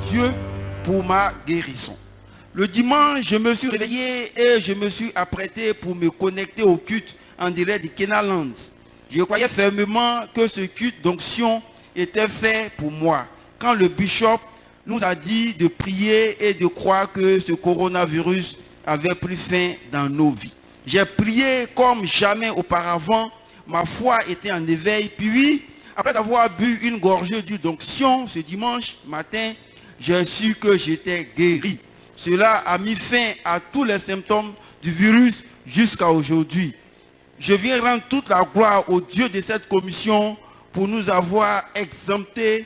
Dieu pour ma guérison. Le dimanche, je me suis réveillé et je me suis apprêté pour me connecter au culte en direct de Kenaland. Je croyais fermement que ce culte d'onction était fait pour moi. Quand le bishop nous a dit de prier et de croire que ce coronavirus avait pris fin dans nos vies. J'ai prié comme jamais auparavant. Ma foi était en éveil. Puis, après avoir bu une gorgée d'huile d'onction ce dimanche matin, j'ai su que j'étais guéri. Cela a mis fin à tous les symptômes du virus jusqu'à aujourd'hui. Je viens rendre toute la gloire au Dieu de cette commission pour nous avoir exempté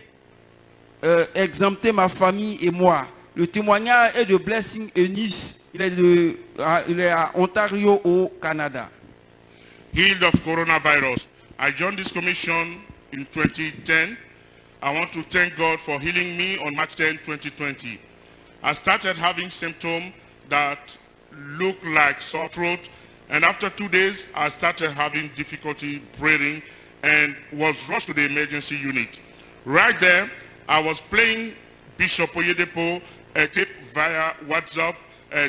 ma famille et moi. Le témoignage est de Blessing Eunice. Il est à Ontario au Canada. Healed of coronavirus. I joined this commission in 2010. I want to thank God for healing me on March 10, 2020. I started having symptoms that looked like sore throat, and after 2 days, I started having difficulty breathing and was rushed to the emergency unit. Right there, I was playing Bishop Oyedepo a tape via WhatsApp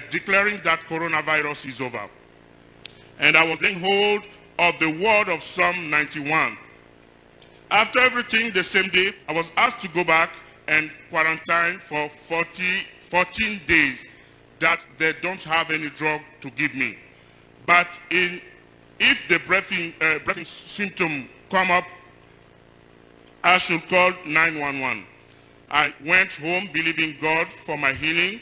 declaring that coronavirus is over. And I was laying hold of the word of Psalm 91. After everything, the same day, I was asked to go back and quarantine for 14 days that they don't have any drug to give me. But if the breathing symptom come up, I should call 911. I went home believing God for my healing.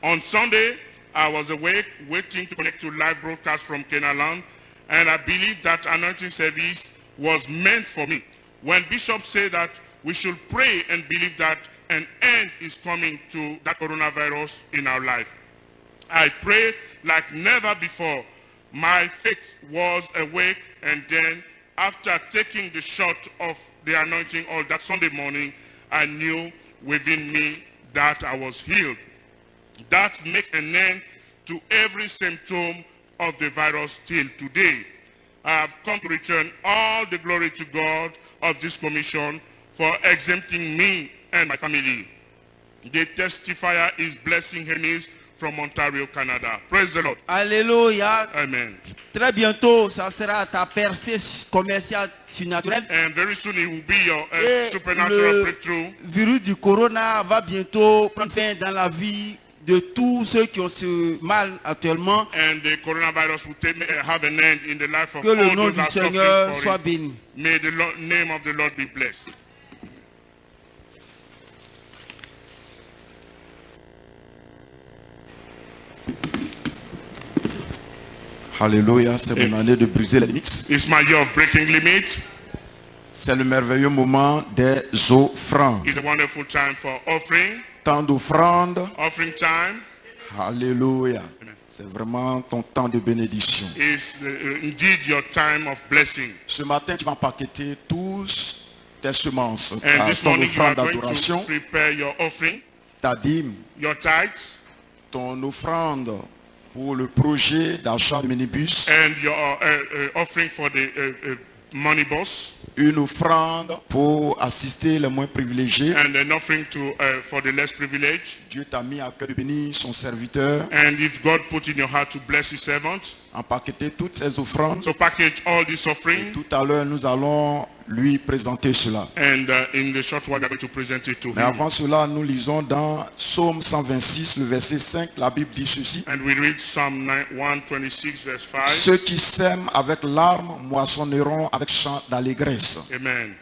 On Sunday, I was awake, waiting to connect to live broadcast from Kenaland, and I believe that anointing service was meant for me. When Bishop said that we should pray and believe that an end is coming to that coronavirus in our life, I prayed like never before. My faith was awake, and then after taking the shot of the anointing oil that Sunday morning, I knew within me that I was healed. That makes an end to every symptom of the virus till today. I have come to return all the glory to God of this commission for exempting me and my family. The testifier is Blessing Eunice from Ontario, Canada. Praise the Lord. Alléluia. Amen. Très bientôt, ça sera ta percée commerciale surnaturelle. And very soon it will be your Et supernatural breakthrough. le virus du corona va bientôt prendre fin dans la vie de tous ceux qui ont ce mal actuellement. And the coronavirus will have an end in the life of Que le all nom those du that are Seigneur suffering soit for béni. it. May the name of the Lord be blessed. Alléluia, c'est mon année de briser les limites. It's my year of breaking limits. C'est le merveilleux moment des offrandes. It's a wonderful time for offering. Temps d'offrande. Offering time. Alléluia. C'est vraiment ton temps de bénédiction. Is indeed your time of blessing. Ce matin, tu vas empaqueter tous tes semences. And this Ton morning you are offrande going to d'adoration, prepare your offering, ta dîme, your tithes, ton offrande pour le projet d'achat de minibus, and your offering for the money boss, une offrande pour assister les moins privilégiés. and an offering for the less privileged. Dieu t'a mis à cœur de bénir son serviteur. And if God put in your heart to bless his servant, Empaqueter toutes ces offrandes. so package all this offering, Tout à l'heure, nous allons lui présenter cela. and in the short while we are going to present it to Mais him. avant cela, nous lisons dans Psaume 126, le verset 5, la Bible dit ceci. And we read Psalm 126 verse 5. Ceux qui sèment avec larmes moissonneront avec chant d'allégresse. Amen.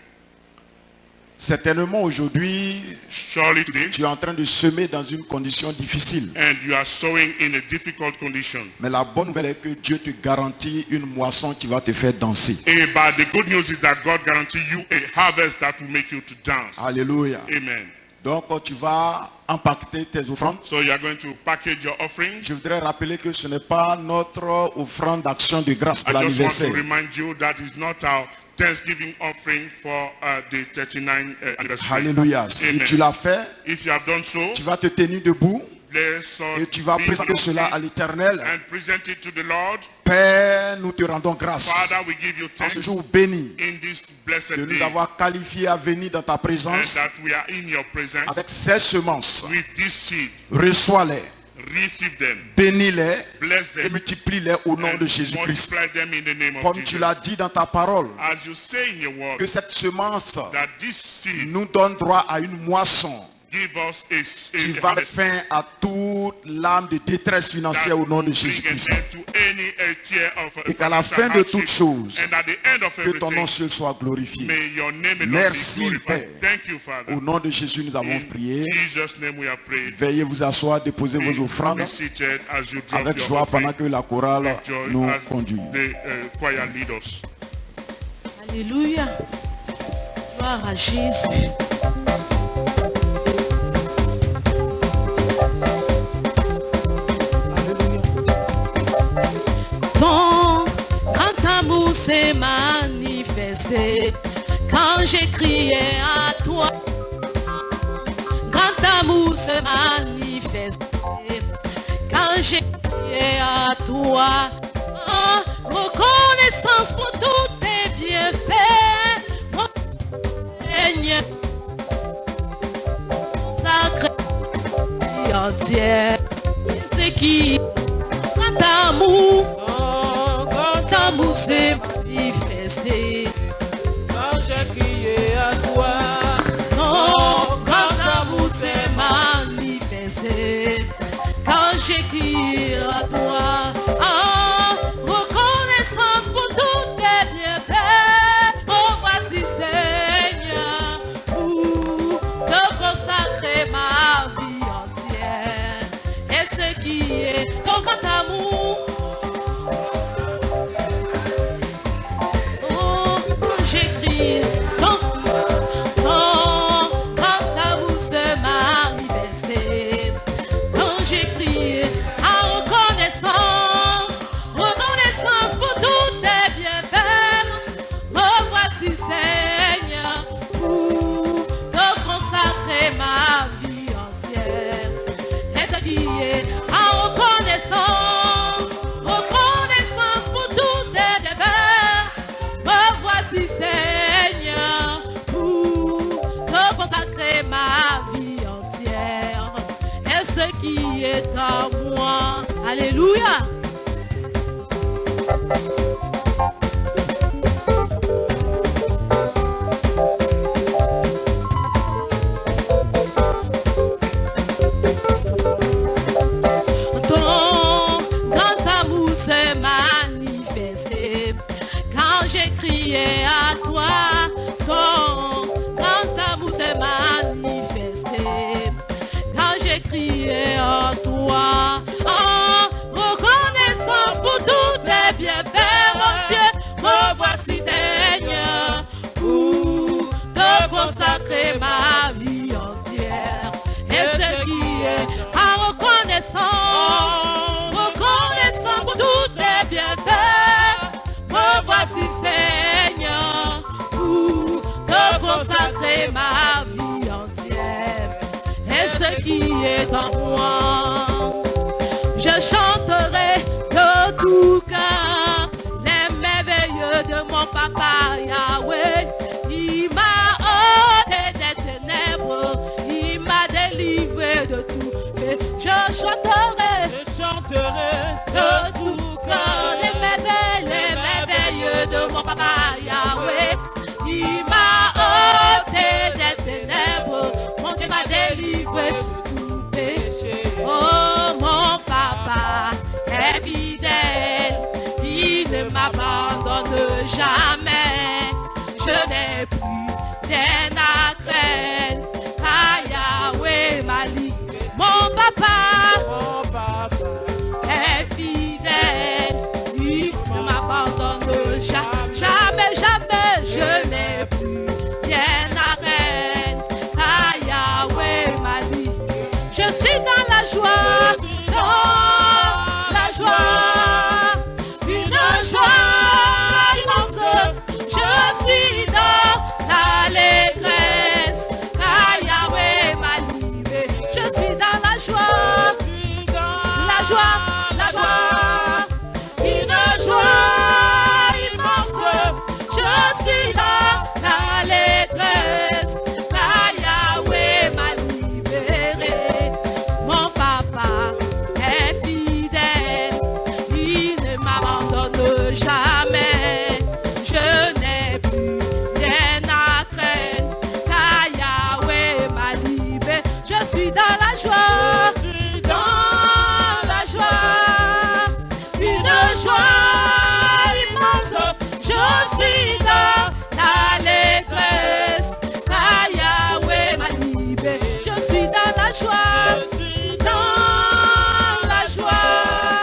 Certainement aujourd'hui, Surely today, tu es en train de semer dans une condition difficile. and you are sowing in a difficult condition. Mais la bonne nouvelle est que Dieu te garantit une moisson qui va te faire danser. But the good news is that God guarantees you a harvest that will make you to dance. Alléluia. Amen. Donc tu vas empaqueter tes offrandes. So you are going to package your offering. Je voudrais rappeler que ce n'est pas notre offrande d'action de grâce pour I just want to l'anniversaire. remind you that is not our Thanksgiving offering for the 39th anniversary. Alléluia. Si Amen. tu l'as fait, If you have done so, tu vas te tenir debout Let's all Et tu vas be présenter cela à l'Éternel. and present it to the Lord. Père, nous te rendons grâce Father, we give you en ce thanks jour béni in this blessed de nous day, avoir qualifiés à venir dans ta and présence that we are in your presence avec ces semences. with this seed. Reçois-les, Receive them, bénis-les bless et them, multiplie-les au nom de and Jésus-Christ. multiply them in the name of Comme tu Jesus. l'as dit dans ta parole, As you say in your word, que cette semence that this seed nous donne droit à une moisson give us qui a va harvest fin à toute l'âme de détresse financière au nom de bring an Jésus-Christ. end to any tier of Et qu'à la fin de hardship, toutes choses, and at the end of que ton nom everything, seul soit glorifié. may your name alone Merci, be glorified. Père. Thank you, Father. Au nom de Jésus, nous avons In prié. Jesus' name we have prayed. Veuillez vous asseoir, déposer vos offrandes Be seated as you drop avec your joie pendant offering. que la chorale With joy nous as conduit. the choir lead us. Alléluia. Gloire à Jésus. Ton grand amour s'est manifesté quand j'ai crié à toi. Grand amour s'est manifesté quand j'ai crié à toi. En reconnaissance pour tous tes bienfaits, mon Seigneur, sacré et entière. Et c'est qui grand amour s'est manifesté quand j'ai crié à toi. Ton grand amour s'est manifesté quand j'ai crié à toi. En reconnaissance pour tous tes bienfaits, oh voici Seigneur, pour te consacrer ma vie entière. Et ce qui est ton grand amour, oh j'écris ton grand amour se manifesté. Quand j'ai crié à reconnaissance pour tous tes bienfaits, me voici Seigneur, pour te consacrer ma vie entière. Et ce qui est à reconnaissance pour tous tes bienfaits, me voici Seigneur, pour te consacrer ma vie entière. Et ce qui est à moi, alléluia. Ton grand amour s'est manifesté quand j'ai crié à toi. Ton grand amour s'est manifesté quand j'ai crié à toi. En reconnaissance pour tous tes bienfaits, mon Dieu, me voici Seigneur, pour te consacrer ma vie entière. Et ce qui est à reconnaissance pour tous tes bienfaits, me voici Seigneur, pour te consacrer ma vie entière. Et ce qui est en moi, je chanterai de tout cœur les merveilles de mon papa Yahweh. Il m'a ôté des ténèbres, il m'a délivré de tout. Et je chanterai de tout cœur les merveilles de mon papa Yahweh. Il m'a ôté des ténèbres, mon Dieu m'a délivré de tout péché. Oh, mon papa est fidèle, il ne m'abandonne jamais. Je n'ai plus rien à craindre, car Yahweh m'a livré. Mon papa est fidèle, il ne m'abandonne jamais, jamais. Je n'ai plus rien à craindre, car Yahweh m'a livré. Je suis dans la joie, une joie immense. joie, dans la joie,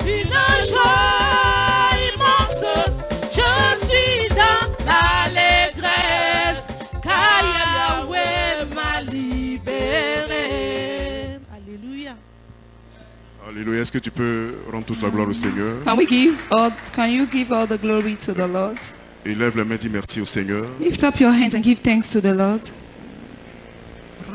une joie immense. Je suis dans l'allégresse, car Yahweh m'a libéré. Alléluia. Alléluia. Est-ce que tu peux rendre toute la gloire au Seigneur? Can you give all the glory to the Lord? Élève les mains, dis merci au Seigneur. Lift up your hands and give thanks to the Lord.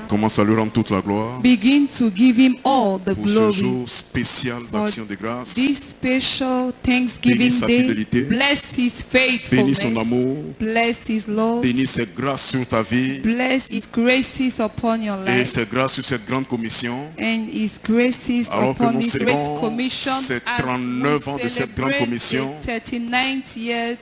Commence à lui rendre toute la gloire Begin to give him all the pour ce glory. jour spécial For d'action de grâce. this special Thanksgiving Bénis sa day, fidélité. bless his Bénis faithfulness, son amour. bless his love, Bénis ses grâces sur ta vie. bless his graces upon your Et life, ses grâces sur cette grande commission. and his graces Alors que upon nous his great célébrons commission ces as 39 ans we de cette grande celebrate commission. the 39th year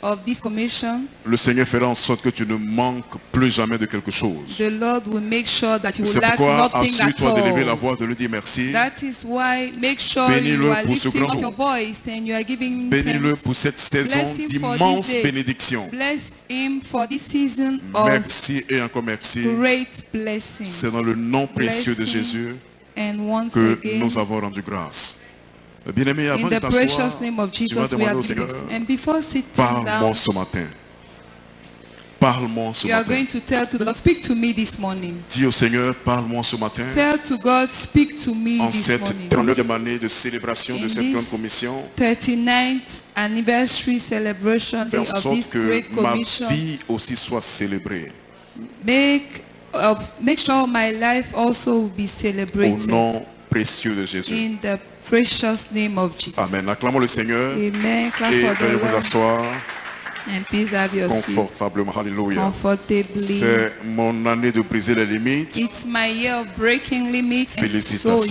of this commission. Le Seigneur fera en sorte que tu ne manques plus jamais de quelque chose. The Lord will make sure that you will C'est lack pourquoi nothing at assure-toi d'élever la all. voix, de lui dire merci. That is why make sure Bénis-le you are pour ce lifting grand up your jour. voice and you are giving Bénis-le thanks. pour cette saison Bless him for d'immenses this day. bénédictions. Bless him for this season of Merci et encore merci. great blessings. C'est dans le nom précieux de Bless him. Jésus And once que again, nous avons rendu grâce. Bien-aimé, avant in de the precious t'asseoir, name of tu vas Jesus, we demander have au blessed. Seigneur, And before sitting parle-moi down, ce matin. Parle-moi ce you are matin. going to tell to the Lord, speak to me this morning. Dis au Seigneur, parle-moi ce matin. Tell to God, speak to me En this cette morning. 39e année de célébration de In cette this grande commission, 39th anniversary celebration fais en day of sorte this que great ma commission. vie aussi soit célébrée. Make sure my life also will be Au celebrated nom précieux de Jésus. in the precious name of Jesus. Amen. Acclamons le Seigneur Amen. Clap et for the veuillez vous Lord. asseoir And please have your seat confortablement. Alléluia. comfortably. C'est mon année de briser les limites. It's my year of breaking limits, and so is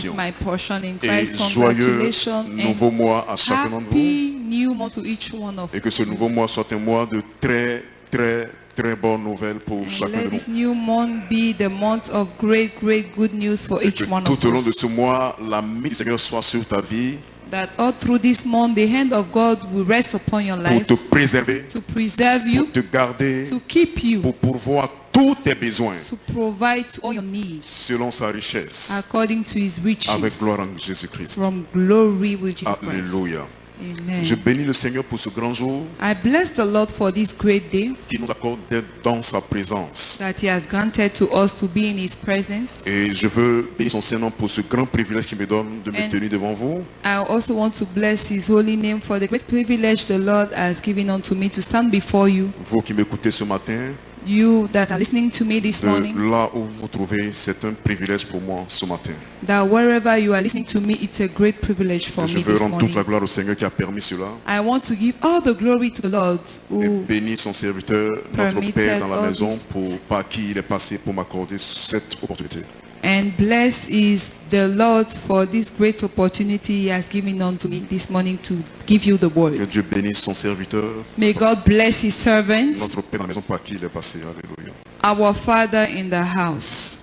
Félicitations. my portion in Et Christ. joyeux Congratulations nouveau and mois à chacun d'entre vous. happy new month to each one of Et que ce you. nouveau mois soit un mois de très, très, très bonnes nouvelles pour And chacun let de this nous. new month be the month of great good news for Et each que one tout of au long de us. ce mois, la main du Seigneur soit sur ta vie That all through this month, the hand of God will rest upon your pour life te préserver, to preserve you, pour te garder, to keep you, pour pourvoir tous tes besoins to provide all your needs selon sa richesse, according to his riches avec gloire en Jésus-Christ. from glory with Jesus Christ. Alléluia. Amen. Je bénis le Seigneur pour ce grand jour I bless the Lord for this great day qui nous accorde d'être dans sa présence. that he has granted to us to be in his presence. Et je veux bénir son Saint-Nom pour ce grand privilège qu'il me donne de me And- tenir devant vous. I also want to bless his holy name for the great privilege the Lord has given unto me to stand before you. Vous qui m'écoutez ce matin, You that are listening to me this morning, de là où vous vous trouvez, c'est un privilège pour moi ce matin. that wherever you are listening to me, it's a great privilege for Et je me veux this rendre toute la morning. gloire au Seigneur qui a permis cela. I want to give all the glory to the Lord Et who bénis son serviteur, notre permitted Père dans la all maison, this. par qui il est passé pour m'accorder cette opportunité. and bless is the Lord for this great opportunity he has given unto me this morning to give you the Que word. Dieu bénisse son serviteur, May God bless his servants, notre Père dans la maison, par qui il est passé. Alléluia. our Father in the house.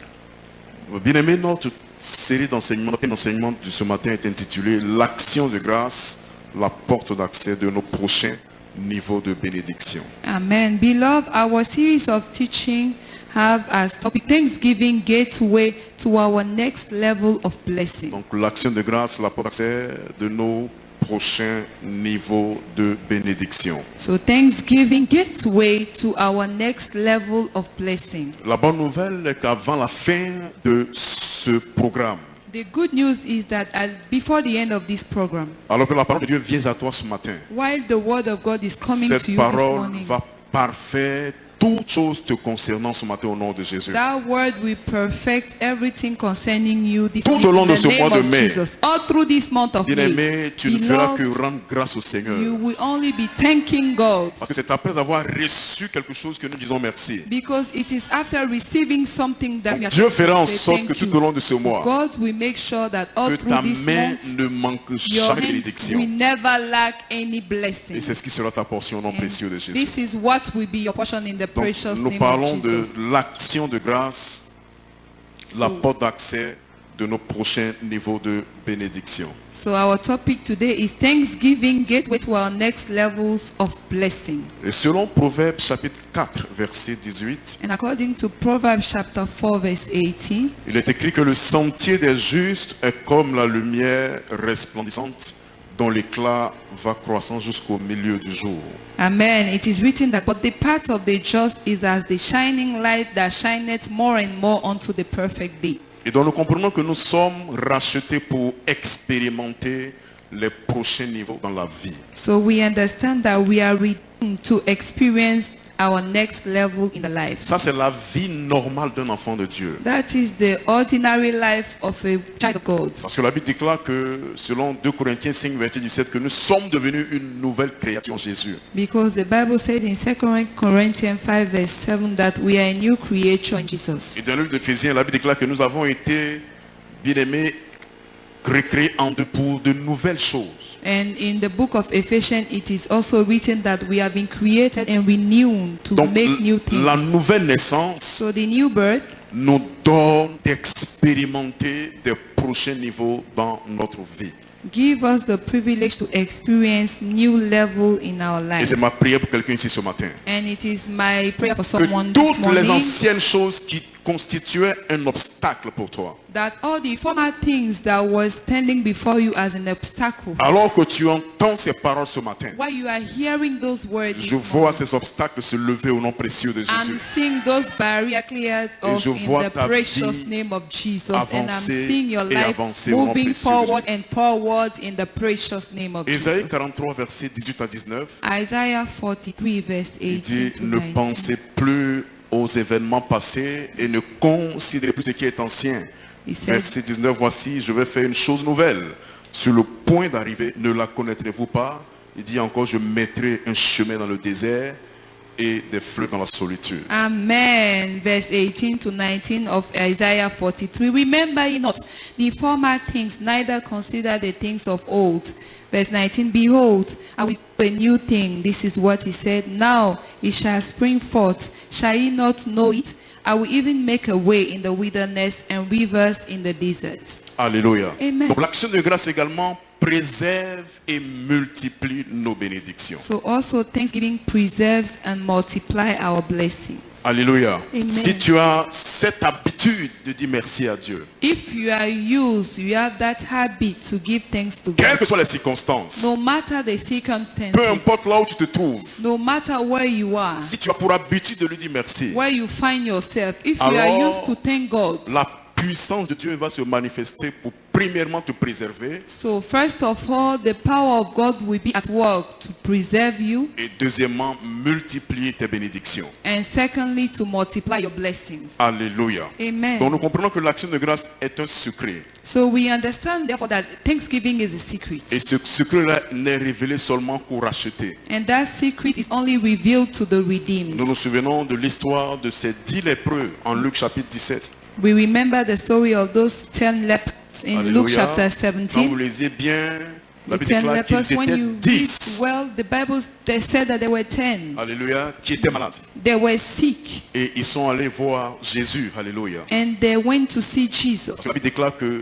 Bien-aimé, notre série d'enseignements, notre thème d'enseignement de ce matin est intitulé L'action de grâce, la porte d'accès de nos prochains niveaux de bénédiction. Amen. Beloved, our series of teaching have as topic Thanksgiving gateway to our next level of blessing. Donc l'action de grâce, la porte d'accès de nos prochains niveaux de bénédiction. So Thanksgiving gateway to our next level of blessing. La bonne nouvelle est qu'avant la fin de ce programme, The good news is that before the end of this program, alors que la parole de Dieu vient à toi ce matin, while the word of God is coming to cette you this parole morning, va parfaire toutes choses te concernant ce matin au nom de Jésus. that word will perfect everything concerning you this Tout morning au long in de the ce name mois de of mai. Jesus. All through this month of May, Bien-aimé, tu ne feras que beloved, rendre grâce au Seigneur. you will only be thanking God. Parce que c'est après avoir reçu quelque chose que nous disons merci. Because it is after receiving something that Donc, we are Dieu supposed fera en to say sorte thank que tout you. au long de ce mois, God will make sure that all que through ta this main month, ne manque your jamais de hands bénédiction. will never lack any Et blessing. c'est ce qui sera ta portion au nom And précieux de Jésus. this is what will be your portion in the Donc, precious nous name parlons of de Jesus. l'action de grâce, la So- porte d'accès de nos prochains niveaux de bénédiction. So our topic today is Thanksgiving Gateway to our next levels of blessing. Et selon Proverbes chapitre 4, verset 18, And according to Proverbs chapter 4 verse 18, il est écrit que le sentier des justes est comme la lumière resplendissante dont l'éclat va croissant jusqu'au milieu du jour. Amen. It is written that, but the path of the just is as the shining light that shineth more and more unto the perfect day. Et donc nous comprenons que nous sommes rachetés pour expérimenter les prochains niveaux dans la vie. So we understand that we are redeemed to experience our next level in the life. Ça, c'est la vie normale d'un enfant de Dieu. That is the ordinary life of a child of God. Parce que la Bible déclare que, selon 2 Corinthiens 5, verset 17, que nous sommes devenus une nouvelle créature en Jésus. Because the Bible said in 2 Corinthians 5 verse 7 that we are a new creature in Jesus. Et dans le livre d'Éphésiens, la Bible déclare que nous avons été, bien-aimés, recréés en deux pour de nouvelles choses. And in the book of Ephesians, it is also written that we have been created and renewed to Donc, make new things. la nouvelle naissance So the new birth nous donne d'expérimenter des prochains niveaux dans notre vie. give us the privilege to experience new level in our Et life. c'est ma prière pour quelqu'un ici ce matin. And it is my prayer for someone Que this toutes les morning anciennes choses qui constituaient un obstacle pour toi, that all the former things that was standing before you as an obstacle, alors que tu entends ces paroles ce matin, while you are hearing those words, je this vois morning, ces obstacles se lever au nom précieux de I'm Jésus. seeing those barriers cleared off je in vois the ta precious vie name of Jesus, and I'm avancer seeing your et life avancer au nom moving précieux de forward and forward in the precious name of Ésaïe Jesus. 43, verset 18 à 19, Isaiah 43 verse il 18 dit, to ne 19. pensez plus aux événements passés et ne considérez plus ce qui est ancien. He said, Verset 19, voici, je vais faire une chose nouvelle. Sur le point d'arriver, ne la connaîtrez-vous pas? Il dit encore, je mettrai un chemin dans le désert et des fleuves dans la solitude. Amen. Verse 18 to 19 of Isaiah 43. Remember ye not the former things, neither consider the things of old. Verse 19. Behold, I will do a new thing. This is what he said. Now it shall spring forth. Shall ye not know it? I will even make a way in the wilderness and rivers in the desert. Alléluia. Amen. Donc l'action de grâce également préserve et multiplie nos bénédictions. So also Thanksgiving preserves and multiply our blessings. Alléluia. Amen. Si tu as cette habitude de dire merci à Dieu, If you are used, you have that habit to give thanks to quelles God. que soient les circonstances, No matter the circumstances, peu importe là où tu te trouves, no matter where you are, si tu as pour habitude de lui dire merci, where you find yourself, if you are Alors, used to thank God, la puissance de Dieu va se manifester pour premièrement te préserver so first of all, the power of God will be at work to preserve you, et deuxièmement multiplier tes bénédictions. and secondly, to multiply your blessings. Alléluia. Amen. Donc nous comprenons que l'action de grâce est un secret. So we understand therefore that Thanksgiving is a secret. Et ce secret-là n'est révélé seulement qu'aux rachetés. And that secret is only revealed to the redeemed. Nous nous souvenons de l'histoire de ces 10 lépreux en Luc chapitre 17. We remember the story of those 10 lepers in Luke Alléluia. chapter Quand vous 17. lisez bien, la The Bible 10 déclare lepers, qu'ils when étaient you read 10. well, the Bible they said that there were 10. Alléluia, qui étaient malades. They were sick Et ils sont allés voir Jésus. Alléluia. and they went to see Jesus. Parce que la Bible déclare que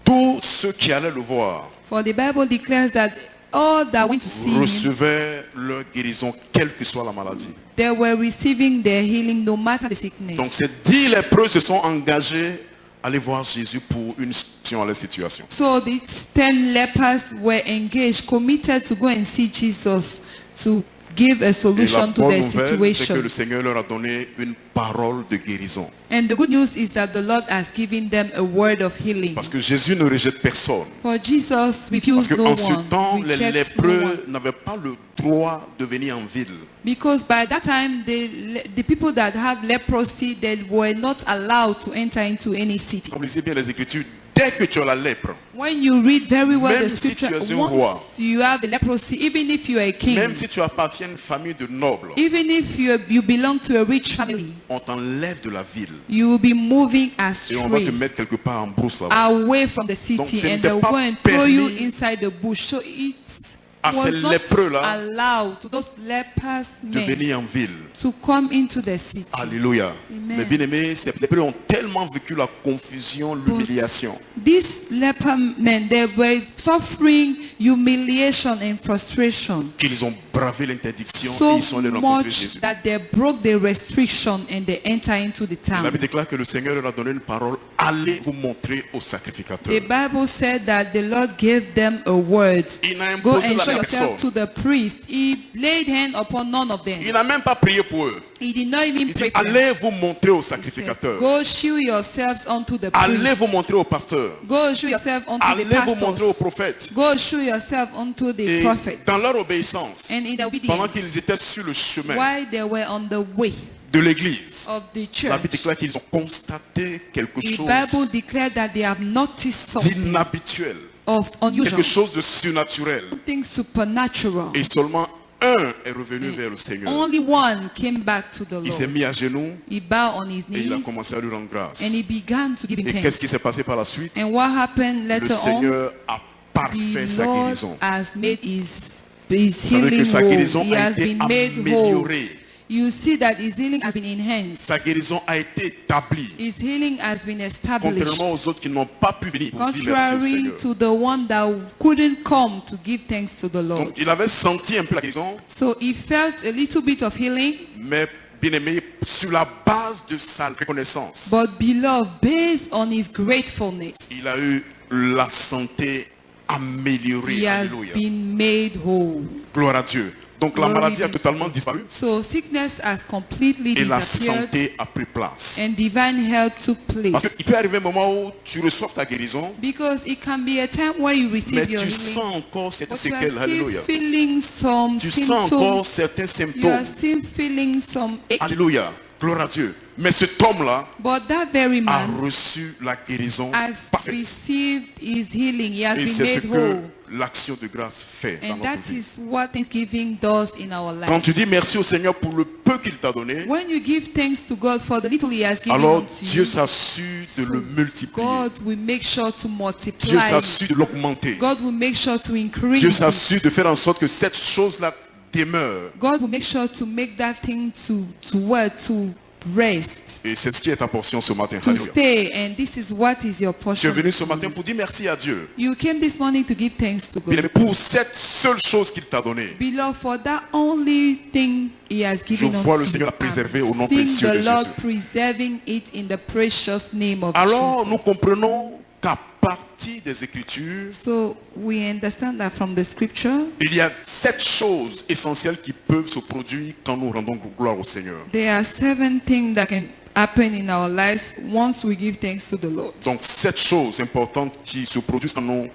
tous ceux qui allaient le voir For the Bible declares that all that went to see him, recevaient leur guérison, quelle que soit la maladie. they were receiving their healing no matter the Donc sickness. ces 10 lépreux se sont engagés à aller voir Jésus pour une solution à leur situation. So these 10 lepers were engaged, committed to go and see Jesus to give a Et la solution to bonne their nouvelle, c'est que situation. le Seigneur leur a donné une parole de guérison. And the good news is that the Lord has given them a word of healing. Parce que Jésus ne rejette personne. For Jesus Parce refused no qu'en ce one, temps, les rejects no one. lépreux n'avaient pas le droit de venir en ville. Because by that time, the people that have leprosy, they were not allowed to enter into any city. Quand vous lisez bien les Écritures, dès que tu as la lèpre, When you read very well Même the si tu scripture, es un roi, once you have the leprosy, even if you are a king, même si tu appartiens à une famille de nobles, even if you belong to a rich family, on t'enlève de la ville you will be moving et on va te astray, mettre quelque part en brousse là-bas. away from the Donc, city, ce and n'était they'll pas go and throw you permis inside the bush. So it's à ces was not lépreux-là allowed to those lepers de men venir en ville. to come into the city. Alléluia. Amen. Mais bien aimés, ces lépreux ont tellement vécu la confusion, l'humiliation, These leper men, they were suffering humiliation and frustration qu'ils ont bravé l'interdiction et so ils sont allés rencontrer much Jésus. that they broke the restriction and they enter into the La town. Bible déclare que le Seigneur leur a donné une parole. Allez vous montrer aux sacrificateurs. The Bible said that the Lord gave them a word. Il n'a Go imposé and la show personne. yourself to the priest. He laid hand upon none of them. Il n'a même pas prié pour eux. He did not even Il pray dit, for them. allez vous montrer aux He said, sacrificateurs. go show yourselves unto the Allez priest. vous montrer aux pasteurs. Go show yourself unto Allez the vous montrer aux pastors. prophètes. Go show yourself unto the Et prophets. dans leur obéissance, And in the pendant obedience, qu'ils étaient sur le chemin while they were on the way de l'église, of the la Bible church, déclare qu'ils ont constaté quelque the chose Bible declared that they have noticed something d'inhabituel, of unusual, quelque chose de surnaturel. something supernatural. Et seulement un est revenu vers le Seigneur. Only one came back to the Il s'est Lord. mis à genoux He bowed on his et il a knees commencé à lui rendre grâce. and he began to give him Et qu'est-ce qui thanks. s'est passé par la suite? And what happened Le later on? Seigneur a parfait The sa Lord guérison. has made his Vous savez que healing sa whole. guérison He a has été been made whole. améliorée. You see that his healing has been enhanced. Sa guérison a été établie. His healing has been established. Contrairement aux autres qui n'ont pas pu venir pour dire merci au Contrary Seigneur. to the one that couldn't come to give thanks to the Lord. Donc il avait senti un peu la guérison, So he felt a little bit of healing, mais bien aimé, sur la base de sa reconnaissance, but beloved, based on his gratefulness, il a eu la santé améliorée. he has Alléluia. been made whole. Gloire à Dieu. Donc la Glory maladie a be to totalement God. disparu So sickness has completely et la disappeared santé a pris place. and divine health took Parce place. qu'il peut arriver un moment où tu reçois ta guérison, Because it can be a time where you mais receive your tu healing, sens encore certaines but you are séquelles. still Alléluia. feeling some Tu sens encore symptoms. certains You are symptômes. still feeling some ache. Alléluia. Gloire à Dieu. Mais cet homme-là But that very a man reçu la guérison has parfaite. received his healing. He has Et been c'est ce made que whole. l'action de grâce fait dans And notre that vie. is what Thanksgiving does in our Quand life. tu dis merci au Seigneur pour le peu qu'il t'a donné, When you give thanks to God for the little He has given alors unto Dieu you, s'assure de le multiplier. God will make sure to Dieu multiply. s'assure de l'augmenter. God will make sure to increase. Dieu it. s'assure de faire en sorte que cette chose-là demeure. God will make sure to make that thing to work, to rest, Et c'est ce qui est ta portion ce matin. to Alléluia. stay. And this is what is your Tu es portion. venu ce matin pour dire merci à Dieu. You came this morning to give thanks to Bien God. aimé, pour cette seule chose qu'il t'a donnée. Beloved, for that only thing He has given Je vois le unto Seigneur you, la préserver au nom I've précieux seen de the Lord Jésus. preserving it in the precious name of Alors Jesus. nous comprenons qu'à partir des Écritures, So we understand that from the scripture, il y a 7 choses essentielles qui peuvent se produire quand nous rendons gloire au Seigneur. there are 7 things that can happen in our lives once we give thanks to the Lord. Donc 7 choses importantes qui se produisent quand nous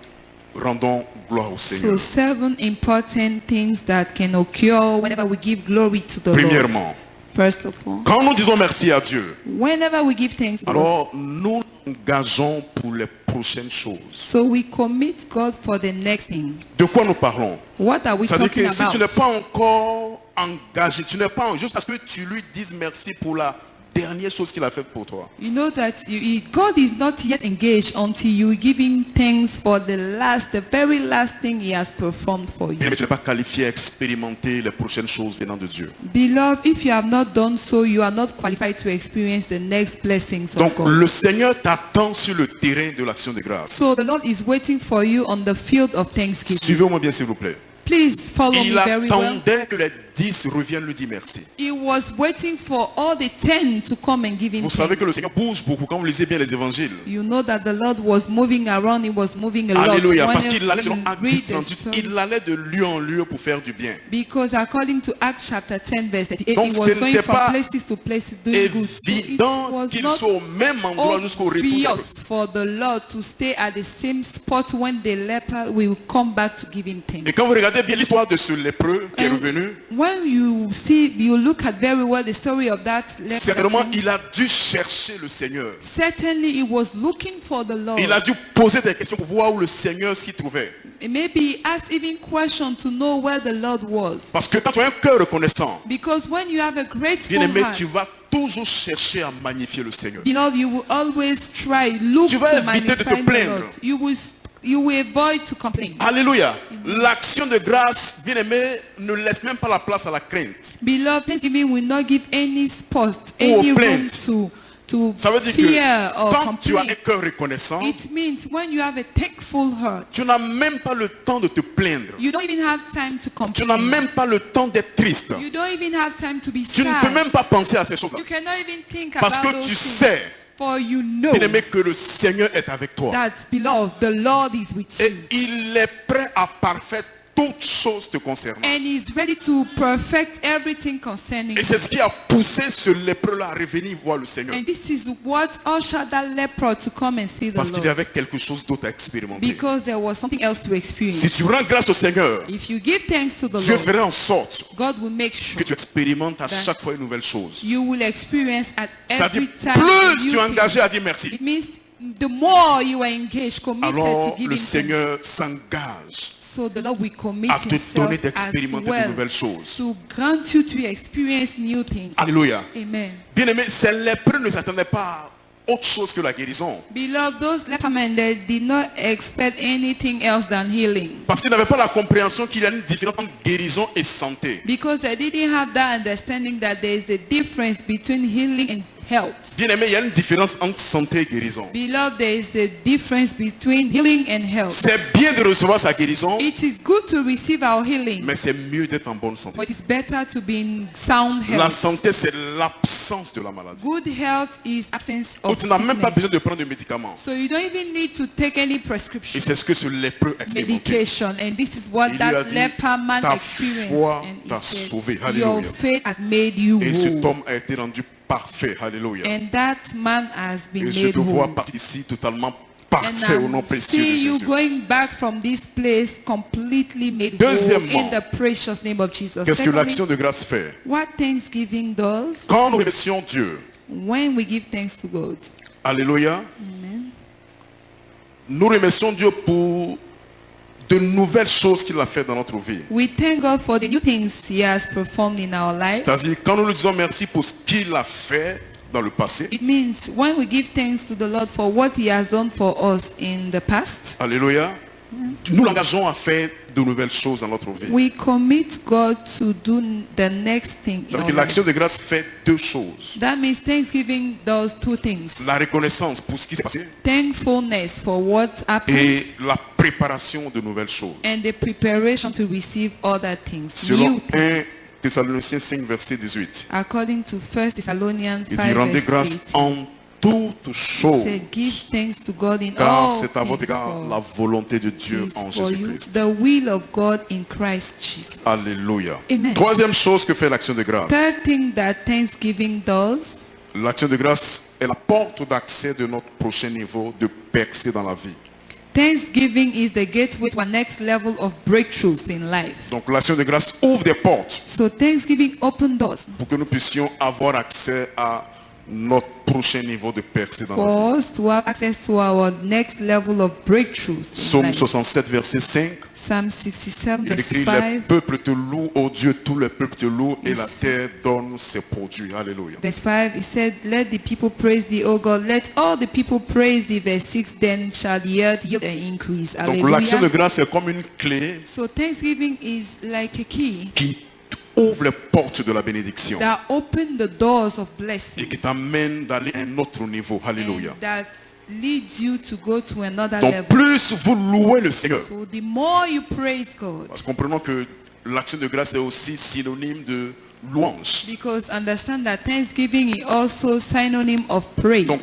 rendons gloire au So Seigneur. 7 important things that can occur whenever we give glory to the Premièrement, Lord. First of all, quand nous disons merci à Dieu, whenever we give thanks to the Lord, alors nous engageons pour les prochaines choses. so we commit God for the next thing. De quoi nous parlons? What are we C'est-à-dire talking que si tu n'es about? pas encore engagé, tu n'es pas jusqu'à ce que tu lui dises merci pour la dernière chose qu'il a faite pour toi. You know that God is not yet engaged until you give Him thanks for the very last thing He has performed for you. Mais tu n'es pas qualifié à expérimenter les prochaines choses venant de Dieu. Beloved, if you have not done so, you are not qualified to experience the next blessings of Donc God. le Seigneur t'attend sur le terrain de l'action de grâce. So the Lord is waiting for you on the field of thanksgiving. Suivez-moi bien s'il vous plaît. Please follow me Il very well. attendait que les 10 reviennent lui dire merci. He was waiting for all the 10 to come and give Him Vous savez thanks. que le Seigneur bouge beaucoup quand vous lisez bien les évangiles. You know that the Lord was moving around. He was moving a lot. Alléluia. Parce Whenever qu'il allait you selon Actes read 10, the 38, story. il allait de lieu en lieu pour faire du bien. Because according to Acts chapter 10 verse 38, Donc, he ce was going n'était from pas places to places doing good. So it Évident was qu'il not soit au même endroit jusqu'au retour des obvious peuples. for the Lord to stay at the same spot when the leper will come back to give Him Et thanks. quand vous regardez bien l'histoire de ce lépreux qui est And revenu, when you look at very well the story of that certainement leper, il a dû chercher le Seigneur. certainly he was looking for the Lord. Il a dû poser des questions pour voir où le Seigneur s'y trouvait. Maybe he asked even question to know where the Lord was. Parce que quand tu as un cœur reconnaissant, Because when you have a grateful bien aimé, heart, tu vas toujours chercher à magnifier le Seigneur. beloved, you will always try, look Tu vas to éviter de te magnify the plaindre. Lord. You will you will avoid to complain. Alléluia. L'action de grâce, bien aimé, ne laisse même pas la place à la crainte. Beloved, thanksgiving will not give any spot, Ou any room plainte. to Ça veut dire fear que or quand tu as un complain. cœur reconnaissant, It means when you have a thankful heart, tu n'as même pas le temps de te plaindre. you don't even have time to Tu n'as complain. même pas le temps d'être triste. You don't even have time to be Tu ne peux sad. même pas penser à ces choses-là. You cannot even think Parce about que those tu things. sais, For you know bien aimé, que le Seigneur est avec toi. that, beloved, the Lord is with Et you. il est prêt à parfaire toutes choses te concernant. And He's ready to perfect everything concerning Et you. c'est ce qui a poussé ce lépreux-là à revenir voir le Seigneur. And this is what ushered that leper to come and see the Parce qu'il y Lord. avait quelque chose d'autre à expérimenter. Because there was something else to experience. Si tu rends grâce au Seigneur, If you give thanks to the Dieu Lord, ferait en sorte God will make sure que tu expérimentes à That- chaque fois une nouvelle chose. you will experience at C'est-à-dire, every time. a plus new tu es thing. engagé à dire merci, It means the more you are engaged, committed alors to giving le thanks. Seigneur s'engage So the Lord will commit à te Himself donner as d'expérimenter de well nouvelles choses. to grant you to experience new things. Alléluia. Amen. Bien aimé, ces lépreux ne s'attendaient pas à autre chose que la guérison. Beloved, those leper men, they did not expect anything else than healing. Parce qu'ils n'avaient pas la compréhension qu'il y a une différence entre guérison et santé. Because they didn't have that understanding that there is a difference between healing and health. Bien aimé, il y a une différence entre santé et guérison. Beloved, there is a difference between healing and health. C'est bien de recevoir sa guérison, It is good to receive our healing, mais c'est mieux d'être en bonne santé. but it's better to be in sound La health. santé, c'est l'absence de la maladie. Good health is absence Donc, of tu n'as même pas sickness. besoin de prendre de médicaments. So you don't even need to take any Et prescription c'est ce que ce lépreux a expérimenté. medication. And this is what Il lui a that dit, leper man ta experienced. foi And t'a he said, sauvé. your Alléluia. faith has made you Et cet whole. homme a été rendu parfait. Alléluia. And that man has been Et je made te vois whole. partir ici totalement And parfait au nom I précieux de see you Jésus. going back from this place completely made whole Deuxièmement, in the precious name of Jesus. Qu'est-ce que Secondly, l'action de grâce fait? what Thanksgiving does Quand nous remercions Dieu, when we give thanks to God. alléluia, nous remercions Dieu pour de nouvelles choses qu'il a fait dans notre vie. We thank God for the new things He has performed in our lives. C'est-à-dire, quand nous lui disons merci pour ce qu'il a fait dans le passé, It means when we give thanks to the Lord for what He has done for us in the past, alléluia, nous l'engageons à faire de nouvelles choses dans notre vie. we commit God to do the next thing in C'est-à-dire our que l'action life. de grâce fait deux choses. That means Thanksgiving does two things. La reconnaissance pour ce qui s'est passé Thankfulness for what happened et la préparation de nouvelles choses. and the preparation to receive other things, Selon new 1 things. Thessaloniciens 5, verset 18. According to 1 Thessalonians Il 5 dit, rendez verse grâce 18. en toutes choses, Say, give thanks to God in car all c'est à votre things, égard for la volonté de Dieu is en for you Jésus-Christ. the will of God in Christ Jesus. Alléluia. Amen. Troisième chose que fait l'action de grâce. Third thing that Thanksgiving does, L'action de grâce est la porte d'accès de notre prochain niveau de percée dans la vie. Thanksgiving is the gateway to our next level of breakthroughs in life. Donc l'action de grâce ouvre des portes So Thanksgiving open doors pour que nous puissions avoir accès à notre prochain niveau de percée dans la vie. for us to have access to our next level of breakthroughs in Psaume life. 67, verset 5. Psalm 67 Il verse écrit, les 5. peuples te louent, ô Dieu, tous les peuples te louent et Yes. la terre donne ses produits. Alléluia. Verse 5, it said, let the people praise thee, O God. Let all the people praise thee. Verse 6, then shall the earth yield an increase. Donc l'action de Hallelujah. grâce est comme une clé So Thanksgiving is like a key qui ouvre les portes de la bénédiction that open the doors of et blessing qui t'amène d'aller à un autre niveau. Alléluia. and that leads you to go to another Donc level. plus vous louez le Seigneur, So the more you praise God, parce que comprenons que l'action de grâce est aussi synonyme de louange. because understand that Thanksgiving is also synonym of praise. Donc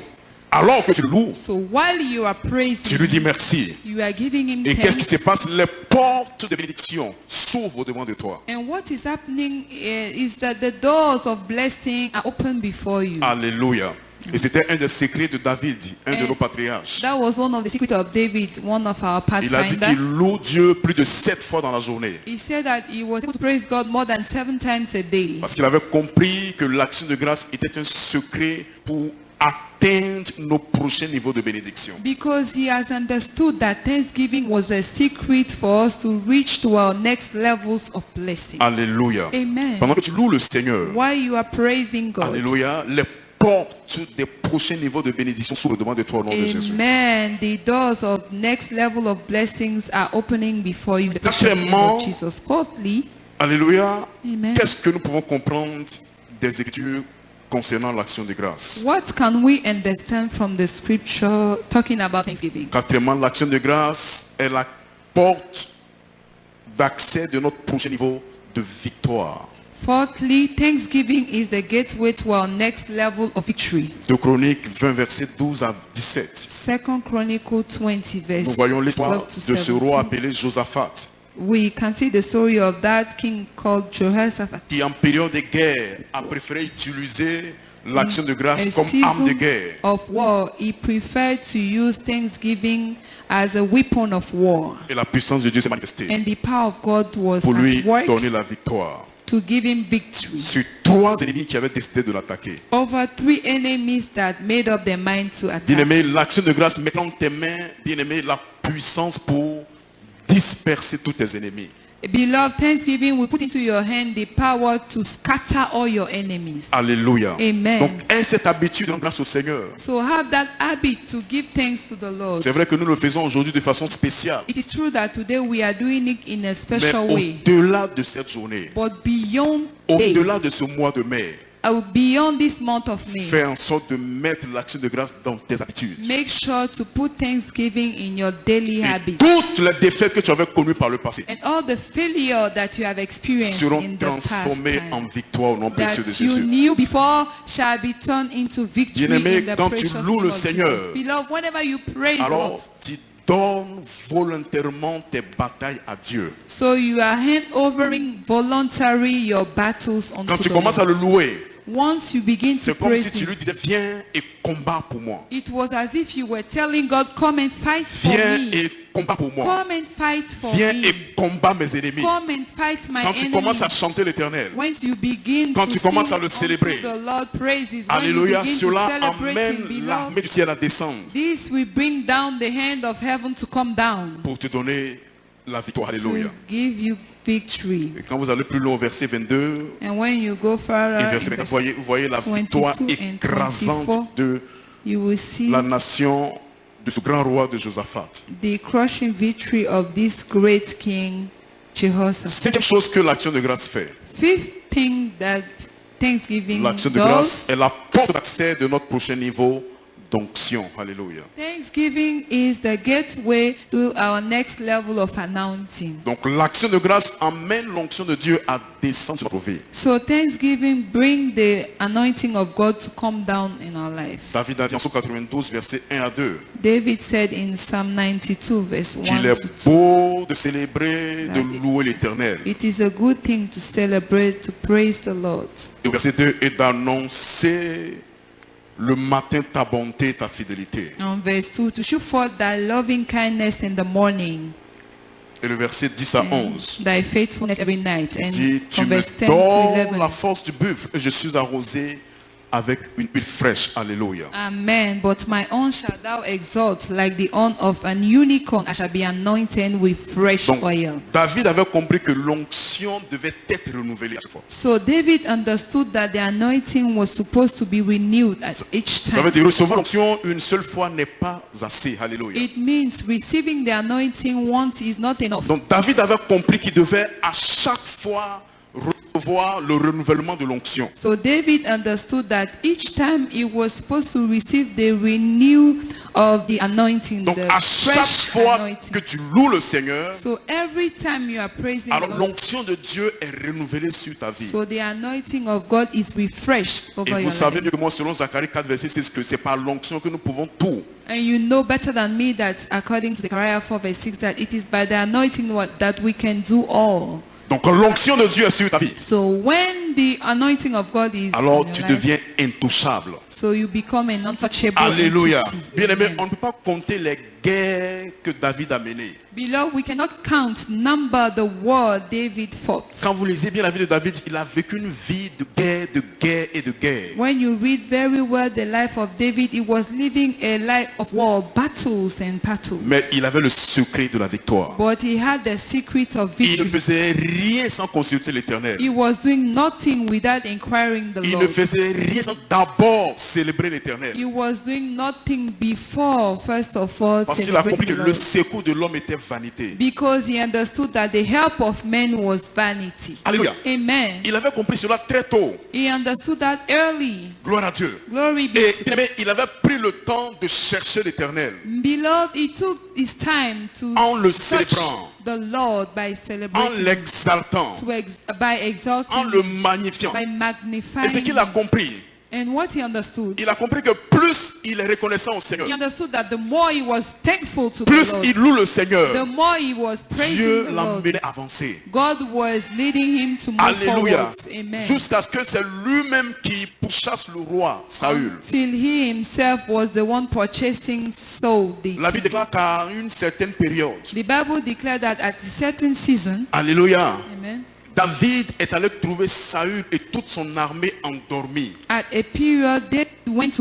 alors que tu loues, So while you are tu praising, lui dis merci. you are giving him Et qu'est-ce qui se thanks. passe? Les portes de bénédiction s'ouvrent devant de toi. And what is happening is that the doors of blessing are open before you. Alléluia. Et c'était un des secrets de David, un de And nos patriarches. That was one of the secrets of David, one of our Il a dit qu'il pathfinders. loue Dieu plus de 7 fois dans la journée. He said that he was able to praise God more than 7 times a day. Parce qu'il avait compris que l'action de grâce était un secret pour atteindre nos prochains niveaux de bénédiction. Because he has understood that Thanksgiving was a secret for us to reach to our next levels of blessing. Alléluia. Amen. Pendant que tu loues le Seigneur, While you are praising God, alléluia, les portes des prochain niveau de bénédiction s'ouvre devant de toi au nom de Jésus. Amen. The doors of next level of blessings are opening before you. In the precious name Quatrièmement, of Jesus. Fourthly, Alléluia. Amen. Qu'est-ce que nous pouvons comprendre des Écritures concernant l'action de grâce? What can we understand from the scripture talking about Thanksgiving? Quatrièmement, l'action de grâce est la porte d'accès de notre prochain niveau de victoire. Fourthly, Thanksgiving is the gateway to our next level of victory. De Chroniques 20, versets 12 à 17. Second Chronicle 20 verse Nous voyons 12 l'histoire to de ce roi 17. appelé Josaphat, We can see the story of that king called Jehoshaphat. qui en période de guerre a préféré utiliser l'action de grâce A comme arme de season guerre. of war, he preferred to use Thanksgiving as a weapon of war. Et la puissance de Dieu s'est manifestée And the power of God was pour lui at work donner la victoire to give him victory sur 3 ennemis qui avaient décidé de l'attaquer. over 3 enemies that made up their mind to attack. Bien-aimé, l'action de grâce met entre tes mains, bien-aimé, la puissance pour disperser tous tes ennemis. Beloved, Thanksgiving will put into your hand the power to scatter all your enemies. Alléluia. Amen. Donc, aie cette habitude de rendre grâce au Seigneur. So have that habit to give thanks to the Lord. C'est vrai que nous le faisons aujourd'hui de façon spéciale. It is true that today we are doing it in a Mais special way. au-delà de cette journée, But beyond day, au-delà de ce mois de mai, beyond this month of May, fais en sorte de mettre l'action de grâce dans tes habitudes. make sure to put Thanksgiving in your daily Et habit. toutes les défaites que tu avais connues par le passé And all the failure that you have experienced seront in the past transformées time, en victoire au nom précieux de that you Jésus. knew before shall be turned into victory Bien-aimé, in the quand tu precious loues name le of Seigneur, Jesus. Beloved, whenever you praise the Lord, Alors, tu donnes volontairement tes batailles à Dieu. so you are hand-overing voluntary your battles unto Quand tu the commences à Lord. le louer, Once you begin to c'est comme praise si tu Him, lui disais, viens et combat pour moi. it was as if you were telling God, come and fight for Viens me. et combat pour moi. Come and fight for Viens me. et combat mes ennemis. Come and fight my Quand tu enemies. commences à chanter l'Éternel, Once you begin Quand to tu commences sing à le unto célébrer, the Lord praises, when you Alléluia, begin to cela celebrate Him, amène beloved, l'armée du ciel à descendre this will bring down the hand of heaven to come down pour te donner la victoire. Alléluia. to give you victory. Et quand vous allez plus loin au verset 22 And when you go et further, verset in 24, verse vous voyez la 22 victoire and écrasante 24, de you will see la nation, de ce grand roi de Josaphat. the crushing victory of this great king Jehoshaphat. Septième chose que l'action de grâce fait. Fifth thing that Thanksgiving L'action de grâce does, est la porte d'accès de notre prochain niveau d'onction. Alléluia. Thanksgiving is the gateway to our next level of anointing. Donc l'action de grâce amène l'onction de Dieu à descendre sur notre vie. So Thanksgiving bring the anointing of God to come down in our life. David a dit en Psaume 92, versets 1 à 2, David said in Psalm 92 verse 1 qu'il to est 2, beau de célébrer, de louer l'Éternel. it is a good thing to celebrate, to praise the Lord. Et au verset 2, et d'annoncer le matin ta bonté, ta fidélité. And verse 2, to show forth thy loving kindness in the morning, Et le verset 10 à 11, thy faithfulness every night. il And dit, tu from me verse 10 to donnes la 11. force du buffle et je suis arrosé avec une huile fraîche. Alléluia. Amen. But my own shall thou exalt like the horn of an unicorn. I shall be anointed with fresh Donc, oil. David avait compris que l'onction devait être renouvelée à chaque fois. So David understood that the anointing was supposed to be renewed at each Ça veut time. dire recevoir l'onction une seule fois n'est pas assez. Alléluia. It means receiving the anointing once is not enough. Donc David avait compris qu'il devait à chaque fois recevoir le renouvellement de l'onction. So David understood that each time he was supposed to receive the renew of the anointing, Donc the à chaque fresh fois anointing. que tu loues le Seigneur, So every time you are praising alors the Lord, l'onction de Dieu est renouvelée sur ta vie. so the anointing of God is refreshed Et over vous your savez life. mieux que moi, selon Zacharie 4, verset 6, que c'est par l'onction que nous pouvons tout. And you know better than me that according to Zechariah 4 verse 6 that it is by the anointing that we can do all. Donc quand l'onction de Dieu est sur ta vie, So when the anointing of God is alors in your tu life, deviens intouchable. so you become an untouchable Alléluia. entity. Bien aimé, Amen. on ne peut pas compter les guerres que David a menées. Beloved, we cannot number the war David fought. Quand vous lisez bien la vie de David, il a vécu une vie de guerre, de guerre et de guerre. When you read very well the life of David, he was living a life of war, battles and battles. Mais il avait le secret de la victoire. But he had the secret of Il ne victory. faisait rien sans consulter l'Éternel. He was doing nothing without inquiring the Il ne Lord. faisait rien sans d'abord célébrer l'Éternel. He was doing nothing before, first of all, Parce qu'il a compris celebrating que the le Lord. secours de l'homme était vanité. Because he understood that the help of men was vanity. Alléluia. Amen. Il avait compris cela très tôt. He understood that early. Gloire à Dieu. Glory be Et to bien aimé, il avait pris le temps de chercher l'Éternel. Beloved, he took his time to En le search célébrant. the Lord by En celebrating him, l'exaltant. by exalting En le him, magnifiant. by Et magnifying ce qu'il a him. compris, And what he understood, il a compris que plus il est reconnaissant au Seigneur, he understood that the more he was thankful to plus the il Lord, loue le the Seigneur, more he was praising Dieu the Lord. l'emmenait à avancer. God was leading him to move Alléluia. forward. Amen. Jusqu'à ce que c'est lui-même qui pourchasse le roi Saül. Till he himself was the one purchasing Saul. La Bible déclare qu'à une certaine période, The Bible declared that at a certain season, Alléluia, amen, David est allé trouver Saül et toute son armée endormie. at a period they went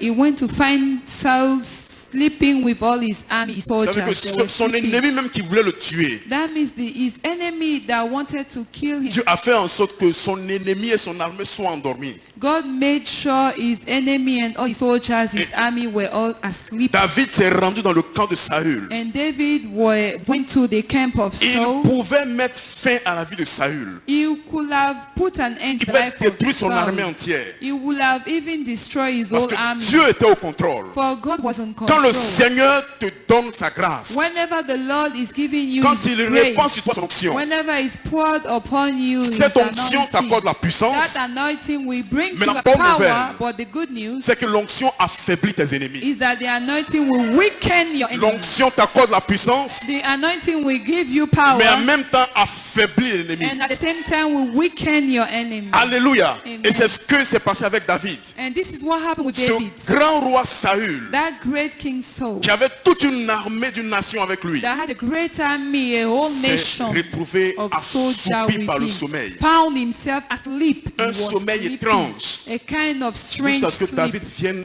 he went to find Saul sleeping with all his army Vous savez que soldiers. They were son sleeping. ennemi même qui voulait le tuer, That means his enemy that wanted to kill him. Dieu a fait en sorte que son ennemi et son armée soient endormis. God made sure his enemy and all his soldiers, his army were all asleep. David s'est rendu dans le camp de Saül. And David went to the camp of Il Saul. pouvait mettre fin à la vie de Saül. He could have put an end Il to the pouvait life of détruire son armée Saul. entière. He would have even destroyed his Parce whole que army. Dieu était au contrôle. For God was in Quand control. le Seigneur te donne sa grâce, Whenever the Lord is giving you quand his il répand grace, sur toi son onction, whenever it's poured upon you his cette onction t'accorde anointing, la puissance, that anointing will bring Mais to la the bonne power, nouvelle, but the good news c'est que l'onction affaiblit tes ennemis. is that the anointing will weaken your enemies. L'onction t'accorde la puissance, The anointing will give you power, mais en même temps affaiblit l'ennemi. and at the same time will weaken your enemy. Alléluia. Amen. Et c'est ce que s'est passé avec David. And this is what happened with Ce David. grand roi Saül, That great King Saul qui avait toute une armée d'une nation avec lui, that had a great army, a whole s'est nation retrouvé of soldiers assoupi with par le him, sommeil. found himself asleep. He Un was sommeil sleeping. étrange. A kind of strange Jusqu'à ce que sleep. David vienne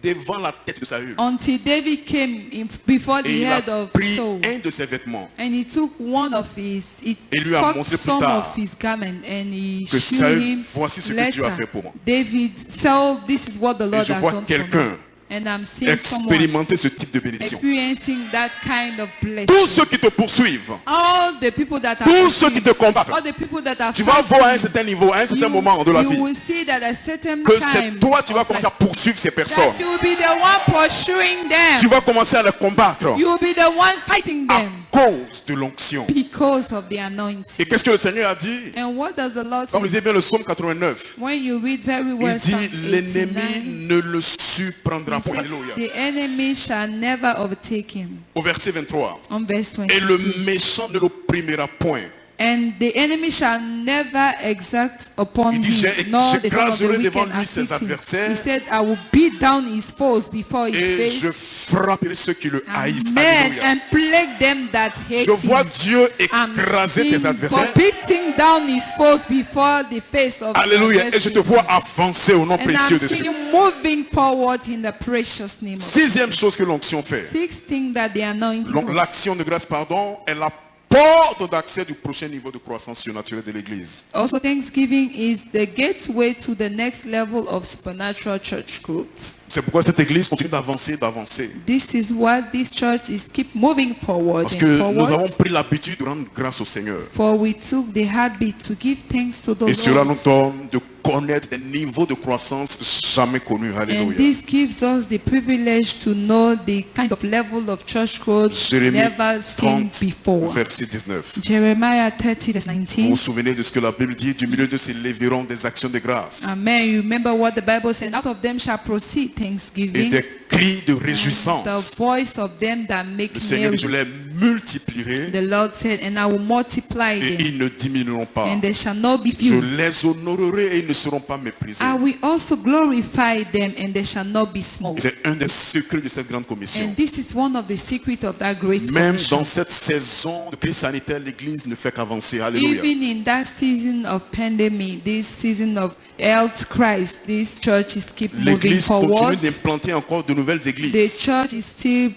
devant la tête de Saül. Until David came before the Et il head a of pris Saul. un de ses vêtements And he took one of his, he Et lui a cut montré plus some tard of his garment and he que showed Saül, him voici ce que Dieu a later, fait pour moi. David, Saul, this is what the Lord je has vois done for quelqu'un me. And I'm seeing someone expérimenter ce type de bénédiction. experiencing that kind of blessing. Tous ceux qui te poursuivent, All the people that are tous ceux qui te pursuing, combattent, all the people that are tu vas voir à un fighting, certain niveau, à un certain moment de la you vie, will see that at a certain que time c'est toi, tu vas of commencer à life, poursuivre ces personnes. that you will be the one pursuing Tu them. vas commencer à les combattre You will be the one fighting à them cause de l'onction. because of the anointing. Et qu'est-ce que le Seigneur a dit? And what does the Lord Comme say? lisez bien le psaume 89, When you read very well il Psalm dit l'ennemi 89, ne le surprendra he pas. said, Alléluia. the enemy shall never overtake him. Au verset 23. On verse Et le 20. méchant ne l'opprimera point. And the enemy shall never exact upon Il dit, him, nor the son of the j'écraserai devant wicked lui ses afflict him. adversaires. He said, I will beat down his foes before his Et je face. frapperai ceux qui le haïssent. Amen. Alléluia. And plague them that hate Je vois him. Dieu I'm écraser tes seeing adversaires. for beating down his foes before the face of Alléluia. the Et je te vois avancer au nom And précieux I'm de seeing Jésus. you moving forward in the precious name of Sixième chose que l'onction fait. Sixth thing that the anointing Donc, does. l'action de grâce, pardon, est la porte d'accès du prochain niveau de croissance surnaturelle de l'Église. Also, Thanksgiving is the gateway to the next level of supernatural church growth. C'est pourquoi cette Église continue d'avancer, d'avancer. This is what this church is keep moving forward Parce and que nous avons forward. pris l'habitude de rendre grâce au Seigneur. For we took the habit to give thanks to the Et cela nous Lord. donne de connaître des niveaux de croissance jamais connus. And Alléluia. this gives us the privilege to know the kind of level of church growth Jérémie never seen 30, before. verset 19. Jeremiah 30 verse Vous 19. vous souvenez de ce que la Bible dit? Du milieu de ces lèveront des actions de grâce Amen. You remember what the Bible said? Out of them shall proceed et thanksgiving. des cris de And the réjouissance. voice of them that make Le Seigneur dit, je merry. les multiplierai The Lord said, and I will multiply et them, ils ne diminueront pas. and they shall not be Je few. les honorerai et ils ne seront pas méprisés. I will also glorify them, and they shall not be small. C'est un des secrets de cette grande commission. And this is one of the secrets of that great Même commission. dans cette saison de crise sanitaire, l'Église ne fait qu'avancer. Alléluia. Even in that season of pandemic, this season of health crisis, this church is keep moving L'Église continue forward. d'implanter encore de nouvelles The églises. church is still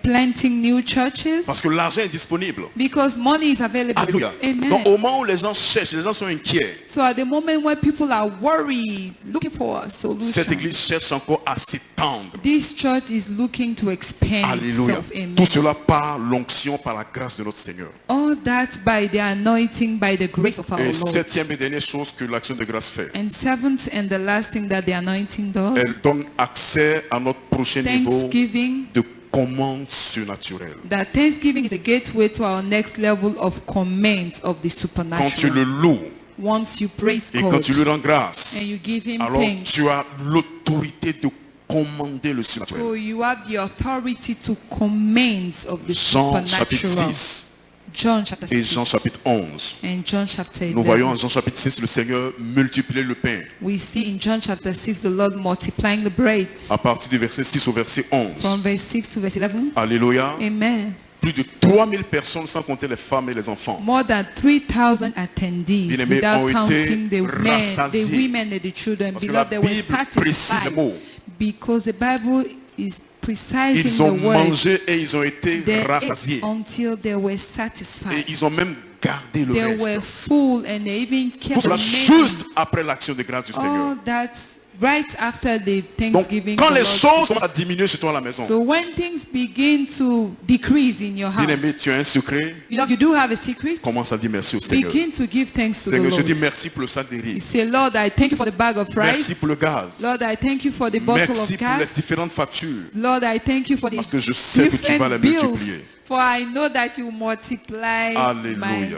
planting new churches Parce que l'argent est disponible. because money is available. Alléluia. Amen. Donc au moment où les gens cherchent, les gens sont inquiets. So at the moment when people are worried, looking for a solution, Cette église cherche encore à s'étendre. this church is looking to expand Alléluia. itself. Amen. Tout cela par l'onction, par la grâce de notre Seigneur. All that by the anointing, by the grace of our Et Lord. septième et dernière chose que l'action de grâce fait, And seventh and the last thing that the anointing does, elle donne accès à notre prochain niveau Thanksgiving. de commande surnaturelle. That Thanksgiving is a gateway to our next level of commands of the Quand tu le supernatural. loues Once you praise et quand God tu lui rends grâce, and you give Him alors thanks, tu as l'autorité de commander le surnaturel. so you have the authority to command of the Jean chapitre supernatural. 6 John chapter et 6 Jean chapitre 11. and John chapter Nous voyons en 11. Jean chapitre 6 le Seigneur multiplier le pain. We see in John chapter 6 the Lord multiplying the bread À partir du verset 6 au verset 11. from verse 6 to verse 11. Alléluia. Amen. Plus de 3000 personnes sans compter les femmes et les enfants. More than 3,000 attendees Bien-aimés, without ont été counting the men, rassasiés. the women and the children. Parce que la Beloved, they were Bible précise les satisfied mots. because the Bible is precise Ils in ont the word. mangé et ils ont été They rassasiés. ate until they were Et satisfied. ils ont même gardé le They reste. were full and they even Tout kept cela remaining. juste après l'action de grâce du Seigneur. All that right after the Donc, Thanksgiving. quand the les Lord choses did. commencent à diminuer chez toi à la maison, So when things begin to decrease in your bien-aimé, house, tu as un secret, you do have a secret. commence à dire merci au Seigneur. Begin to give thanks to the Seigneur, je dis Lord. merci pour le sac de You riz. say, Lord, I thank you for the bag of Merci rice. pour le gaz. Lord, I thank you for the bottle Merci of pour les gas. différentes factures. Lord, I thank you for the Parce que je sais que tu vas les different bills. multiplier. For I know that you multiply Alléluia. my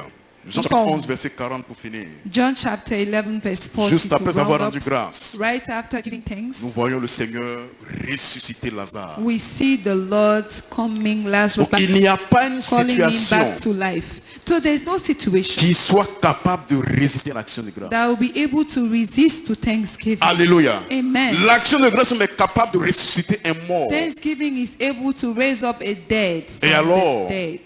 Jean chapitre 11, verset 40 pour finir. John chapter 11 verse 40 Juste to après avoir round rendu up. grâce, Right after giving thanks, nous voyons le Seigneur ressusciter Lazare. we see the Lord coming Lazarus Donc back, il n'y a pas une calling him situation back to life. So there's no situation qui soit capable de résister à l'action de grâce. that will be able to resist to Thanksgiving. Alléluia. Amen. L'action de grâce est capable de ressusciter un mort. Thanksgiving is able to raise up a dead from Et alors? the dead.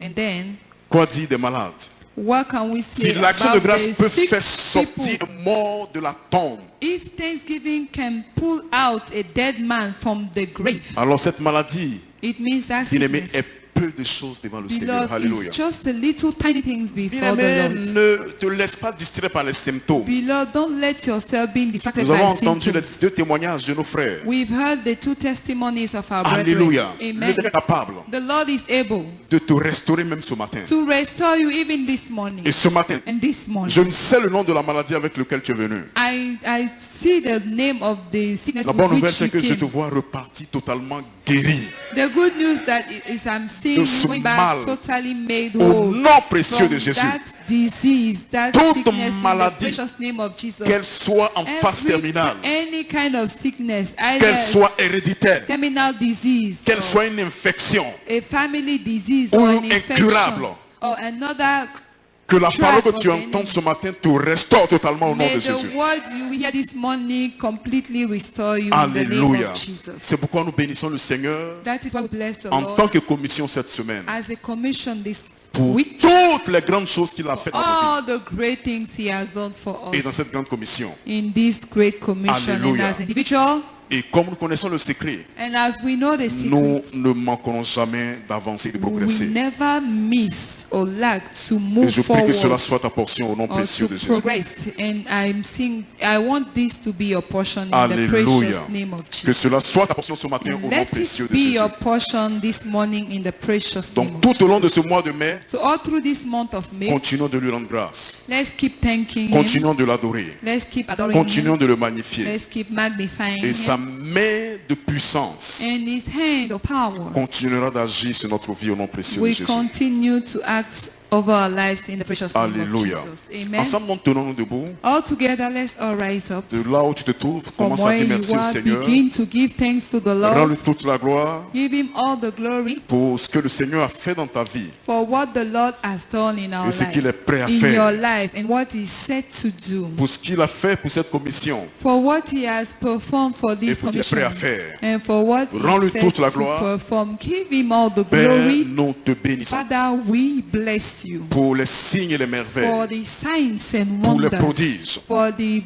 And then, Quoi dire des malades? what can we Si say l'action de about grâce the peut sick faire sortir people? un mort de la tombe, If Thanksgiving can pull out a dead man from the grave, alors cette maladie, it means that bien-aimé, sickness, est peu de choses devant le Seigneur. beloved, Alléluia. is just the little tiny things before the Bien-aimé, Lord. ne te laisse pas distraire par les symptômes. Beloved, don't let yourself be distracted Nous avons by entendu les symptoms. deux témoignages de nos frères. We've heard the two testimonies of our Alléluia. brethren. Le Amen. Seigneur est capable The Lord is able de te restaurer même ce matin. to restore you even this morning. Et ce matin, And this morning. je ne sais le nom de la maladie avec laquelle tu es venu. I see the name of the sickness La with bonne nouvelle, which c'est you que je came. te vois reparti totalement guéri. The good news that is I'm seeing De ce you going back mal. totally made Au whole nom précieux from de Jésus. that disease, that Toute sickness in the maladie, precious name of Jesus. Qu'elle soit en phase terminale, Any kind of sickness, qu'elle either soit héréditaire, terminal disease, qu'elle or soit une infection, a family disease, ou or an incurable. infection, or another. que la Track parole que of tu the entends enemy. ce matin te restaure totalement au nom May de the Jésus. word you hear this morning completely restore you in the name Alléluia. of Jesus. C'est pourquoi nous bénissons le Seigneur That is why we bless the en Lord tant que commission cette semaine as a commission this pour week. toutes les grandes choses qu'il a faites dans nos All the great things he has done for vies et dans us cette grande commission. in this great commission and Alléluia. as individual Et comme nous connaissons le secret, and as we know the nous secret, ne manquerons jamais d'avancer et de we progresser. never miss or lack to Et move je prie que cela forward soit ta portion au nom or précieux to de Jésus. progress. And I want this to be your portion in the Alléluia. precious name of Que Jesus. cela soit ta portion ce matin au nom Let précieux it de be Jésus. your portion this morning in the precious name Donc of tout au long de Jesus. ce mois de mai, So all through this month of May, continuons de lui rendre grâce. let's keep thanking Him. Continuons de l'adorer. Let's keep adoring Continuons Him. de le magnifier. Let's keep magnifying Et sa Him. main de puissance And His hand of power continuera d'agir sur notre vie au nom précieux de will Jésus. continue to act over our lives in the precious name Alléluia. of Jesus. Amen. Ensemble, nous tenons-nous debout. All together, let's all rise up. De là où tu te trouves, From commence à where dire you merci au are, Seigneur. begin to give thanks to the Lord. Rends-lui toute la gloire Give Him all the glory pour ce que le Seigneur a fait dans ta vie. for what the Lord has done in our Et ce qu'il est life, prêt à in faire. your life, and what He's set to do. Pour ce qu'il a fait pour cette commission. For what He has performed for Et this pour ce qu'il est commission, prêt à faire. and for what Rends-lui He set toute la to gloire. perform. Give Him all the Père, glory. nous te bénissons. Father, we bless you pour les signes et les for merveilles, the signs and pour les wonders, prodiges, for the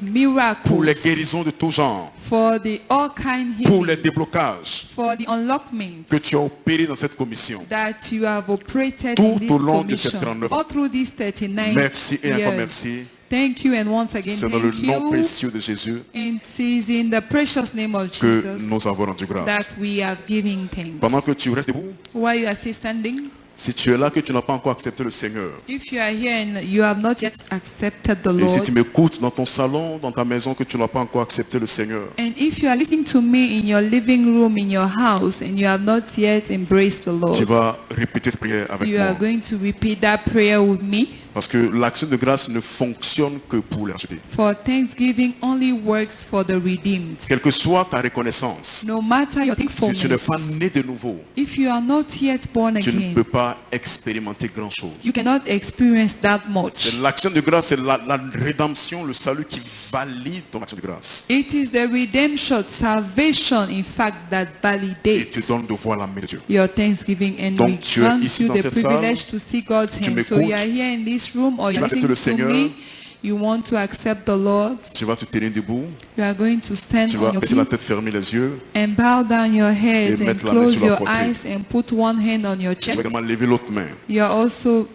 pour les miracles, guérisons de tout genre, for the all kind pour les healings, déblocages for the unlockment que tu as opérés dans cette commission. that you have operated Tout in this au long de ces commission, 39 ans. all through these 39 Merci et encore years. merci. Thank you, and once again, C'est dans le thank nom you. précieux de Jésus And it is in the precious name of que Jesus nous avons rendu grâce. that we are giving thanks. Pendant que tu restes debout, While you are still standing, si tu es là que tu n'as pas encore accepté le Seigneur, if you are here and you have not yet accepted the et si Lord, tu m'écoutes dans ton salon, dans ta maison, que tu n'as pas encore accepté le Seigneur, and if you are listening to me in your living room, in your house, and you have not yet embraced the Lord, tu vas répéter cette prière avec you are moi. going to repeat that prayer with me. Parce que l'action de grâce ne fonctionne que pour les rachetés. For thanksgiving only works for the redeemed. Quelle que soit ta reconnaissance, No matter your si tu n'es thankfulness, pas né de nouveau, if you are not yet born tu ne again, peux pas expérimenter grand-chose. you cannot experience that much. C'est l'action de grâce, c'est la rédemption, le salut qui valide ton action de grâce. It is the redemption, salvation, in fact, that Et te validates donne de voir la main de Dieu. your thanksgiving, and Donc, we tu es grant ici you dans the cette privilege salle, to see God's tu hand. So you are m'écoutes, here in this room, or tu you're vas accepter listening le to Seigneur. me, you want to accept the Lord, Tu vas te tenir debout, you are going to stand tu vas on your baisser la feet tête, fermer les yeux, and bow down your head Et and mettre la main close sur la your poitrine. eyes and put one hand on your tu chest. vas également lever l'autre main. You are also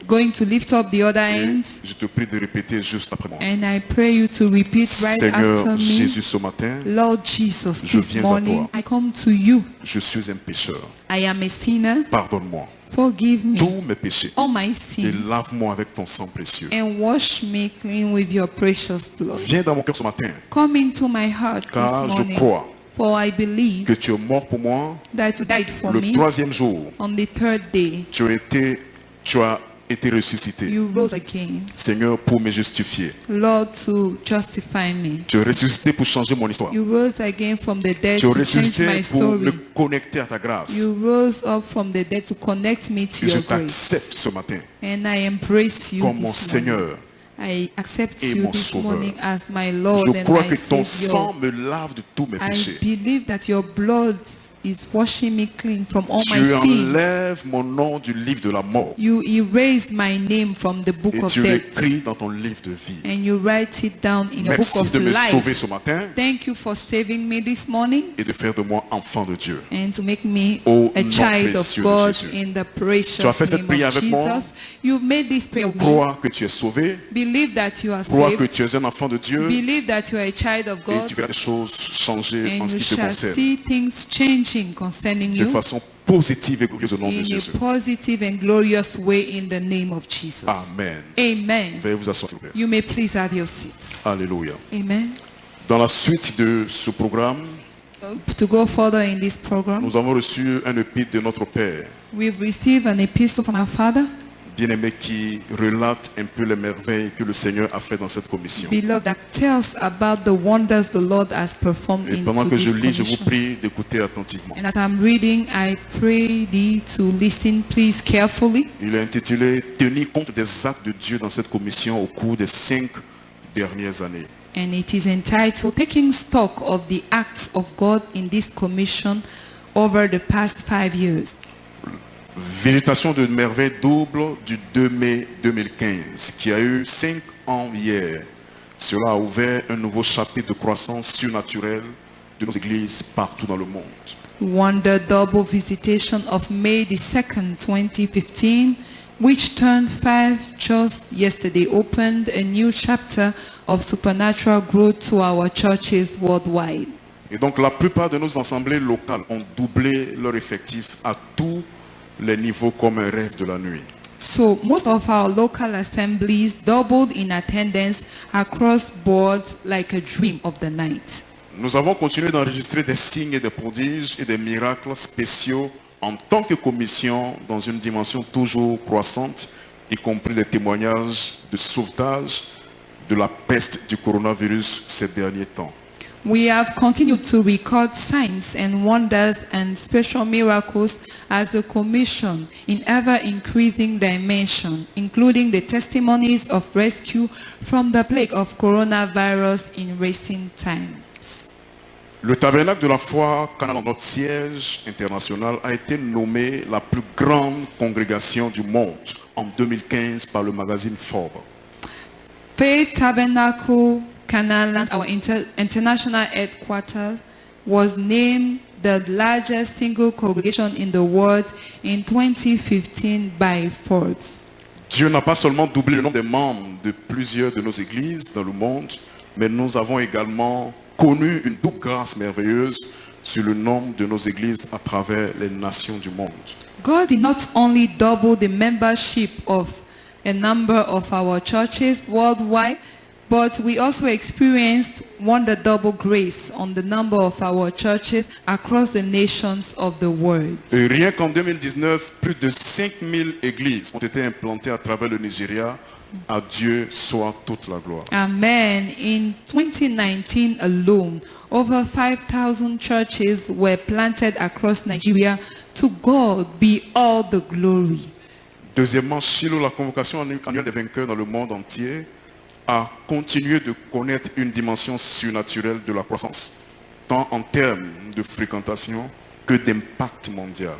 going to lift up the other Et hand, je te prie de répéter juste après moi. and I pray you to repeat right Seigneur after me. Jésus, ce matin, Lord Jesus, Je this viens à morning toi. I come to you. je suis un pécheur. I am a sinner. Pardonne-moi Forgive me tous mes péchés all my et sins lave-moi avec ton sang précieux. and wash me clean with your precious blood. Viens dans mon cœur ce matin, Come into my heart car this je morning, crois for I believe que tu es mort pour moi. that you died for Le me. troisième jour, On the third day, tu as été ressuscité. you rose again, Seigneur, pour me justifier. Lord, to justify me. Tu es ressuscité pour changer mon histoire. You rose again from the dead Tu es to change ressuscité my pour me story. connecter à ta grâce. You rose up from the dead to connect me to Et je your grace. t'accepte ce matin And I embrace you comme mon this morning. Seigneur. I accept et you mon this Sauveur. morning as my Lord Je and crois my que ton Savior. sang me lave de tous mes I péchés. believe that your blood is washing me clean from all my Tu sins. enlèves mon nom du livre de la mort You erased my name from the book et of tu death, l'écris dans ton livre de vie. and you write it down in a book Merci of de me sauver life. ce matin Thank you for saving me this morning et de faire de moi enfant de Dieu. and to make me Au a nom child of précieux de God Jésus. in the Tu as precious fait cette name prière of avec moi. Jesus. You've made this prayer with me. Crois que tu es sauvé. Believe that you are Crois que saved. tu es un enfant de Dieu Believe that you are a child of et God. tu verras des choses changer en And ce you qui te shall concerne see things changing concerning de you façon positive et glorieuse au nom de in Jésus. a positive and glorious way in the name of Jesus. Amen. Amen. Veuillez vous asseoir, s'il vous plaît. You may please have your seats. Alléluia. Amen. Dans la suite de ce programme, To go further in this program, nous avons reçu un épître de notre Père, we've received an epistle from our Father, bien-aimé, qui relate un peu les merveilles que le Seigneur a fait dans cette commission. beloved, that tells about the wonders the Lord has performed Et into pendant que this je lis, je vous commission. prie d'écouter attentivement. And as I'm reading, I pray thee to listen, please, carefully. Il est intitulé « Tenir compte des actes de Dieu dans cette commission au cours des 5 dernières années ». And it is entitled Taking Stock of the Acts of God in this Commission over the past 5 years. Visitation de merveille double du 2 mai 2015, qui a eu 5 ans hier. Cela a ouvert un nouveau chapitre de croissance surnaturelle de nos églises partout dans le monde. Wonder Double Visitation of May the 2nd, 2015, which turned 5 just yesterday, opened a new chapter of supernatural growth to our churches worldwide. Et donc la plupart de nos assemblées locales ont doublé leur effectif à tous les niveaux comme un rêve de la nuit. So most of our local assemblies doubled in attendance across boards like a dream of the night. Nous avons continué d'enregistrer des signes et des prodiges et des miracles spéciaux en tant que commission dans une dimension toujours croissante, y compris les témoignages de sauvetage de la peste du coronavirus ces derniers temps. We have continued to record signs and wonders and special miracles as a commission in ever-increasing dimension, including the testimonies of rescue from the plague of coronavirus in recent times. Le tabernacle de la foi, Canal, notre siège international, a été nommé la plus grande congrégation du monde en 2015 par le magazine Forbes. Faith Tabernacle Canaanland, our international headquarters, was named the largest single congregation in the world in 2015 by Forbes. Dieu n'a pas seulement doublé le nombre des membres de plusieurs de nos églises dans le monde, mais nous avons également connu une double grâce merveilleuse sur le nombre de nos églises à travers les nations du monde. God did not only double the membership of a number of our churches worldwide, but we also experienced wonder double grace on the number of our churches across the nations of the world. Et rien qu'en 2019, plus de 5000 églises ont été implantées à travers le Nigeria. À Dieu soit toute la gloire. Amen. In 2019 alone, over 5,000 churches were planted across Nigeria. To God be all the glory. Deuxièmement, Shiloh, la convocation annuelle des vainqueurs dans le monde entier, a continué de connaître une dimension surnaturelle de la croissance, tant en termes de fréquentation que d'impact mondial.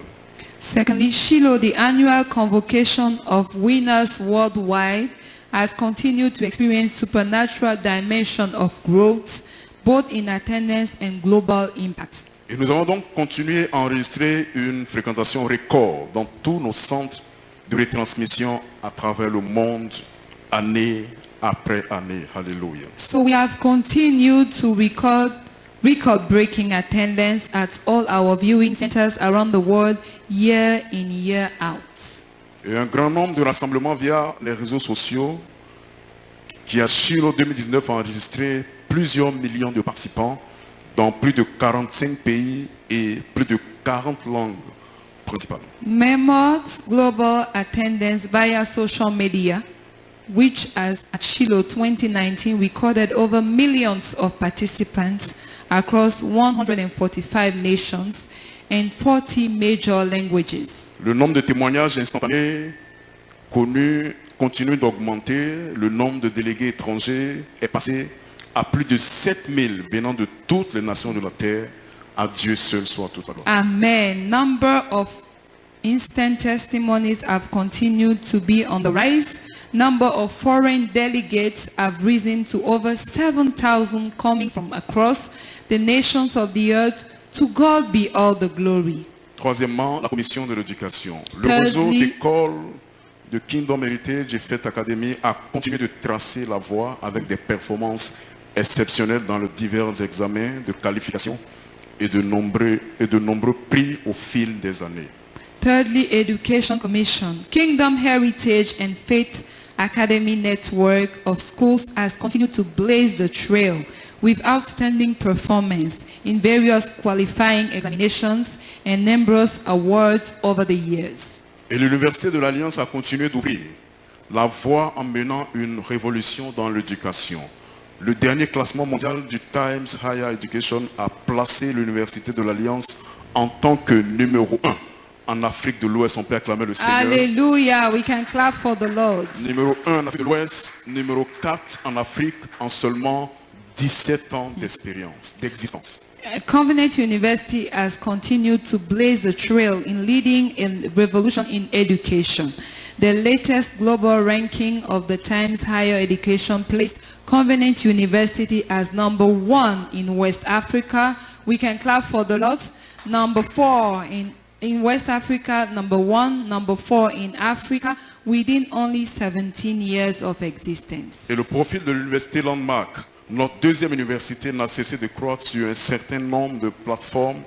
Secondly, Shiloh, the annual convocation of winners worldwide, has continued to experience supernatural dimension of growth, both in attendance and global impact. Et nous avons donc continué à enregistrer une fréquentation record dans tous nos centres de retransmission à travers le monde, année après année. Alléluia. So we have continued to record-breaking attendance at all our viewing centers around the world, year in, year out. Et un grand nombre de rassemblements via les réseaux sociaux qui à Shiloh 2019 a enregistré plusieurs millions de participants dans plus de 45 pays et plus de 40 langues principalement. Mammoth global attendance via social media, which as at Shiloh 2019 recorded over millions of participants across 145 nations and 40 major languages. Le nombre de témoignages instantanés connus continue d'augmenter. Le nombre de délégués étrangers est passé à plus de 7000 venant de toutes les nations de la terre. À Dieu seul soit toute la gloire. Amen. Number of instant testimonies have continued to be on the rise. Number of foreign delegates have risen to over 7,000 coming from across the nations of the earth. To God be all the glory. Troisièmement, la commission de l'éducation. Le Thirdly, réseau d'écoles de Kingdom Heritage et Faith Academy a continué de tracer la voie avec des performances exceptionnelles dans les divers examens de qualification et de nombreux prix au fil des années. Thirdly, Education Commission. Kingdom Heritage and Faith Academy network of schools has continued to blaze the trail with outstanding performance in various qualifying examinations and numerous awards over the years. Et l'Université de l'Alliance a continué d'ouvrir la voie en menant une révolution dans l'éducation. Le dernier classement mondial du Times Higher Education a placé l'Université de l'Alliance en tant que numéro 1 en Afrique de l'Ouest. On peut acclamer le Seigneur. Hallelujah, we can clap for the Lord. Numéro 1 en Afrique de l'Ouest, numéro 4 en Afrique en seulement 17 ans d'existence. Covenant University has continued to blaze the trail in leading a revolution in education. The latest global ranking of the Times Higher Education placed Covenant University as number 1 in West Africa. We can clap for the Lord. Number 4 in West Africa, number 1, number 4 in Africa, within only 17 years of existence. Et le profil de l'Université Landmark, notre deuxième université, n'a cessé de croître sur un certain nombre de plateformes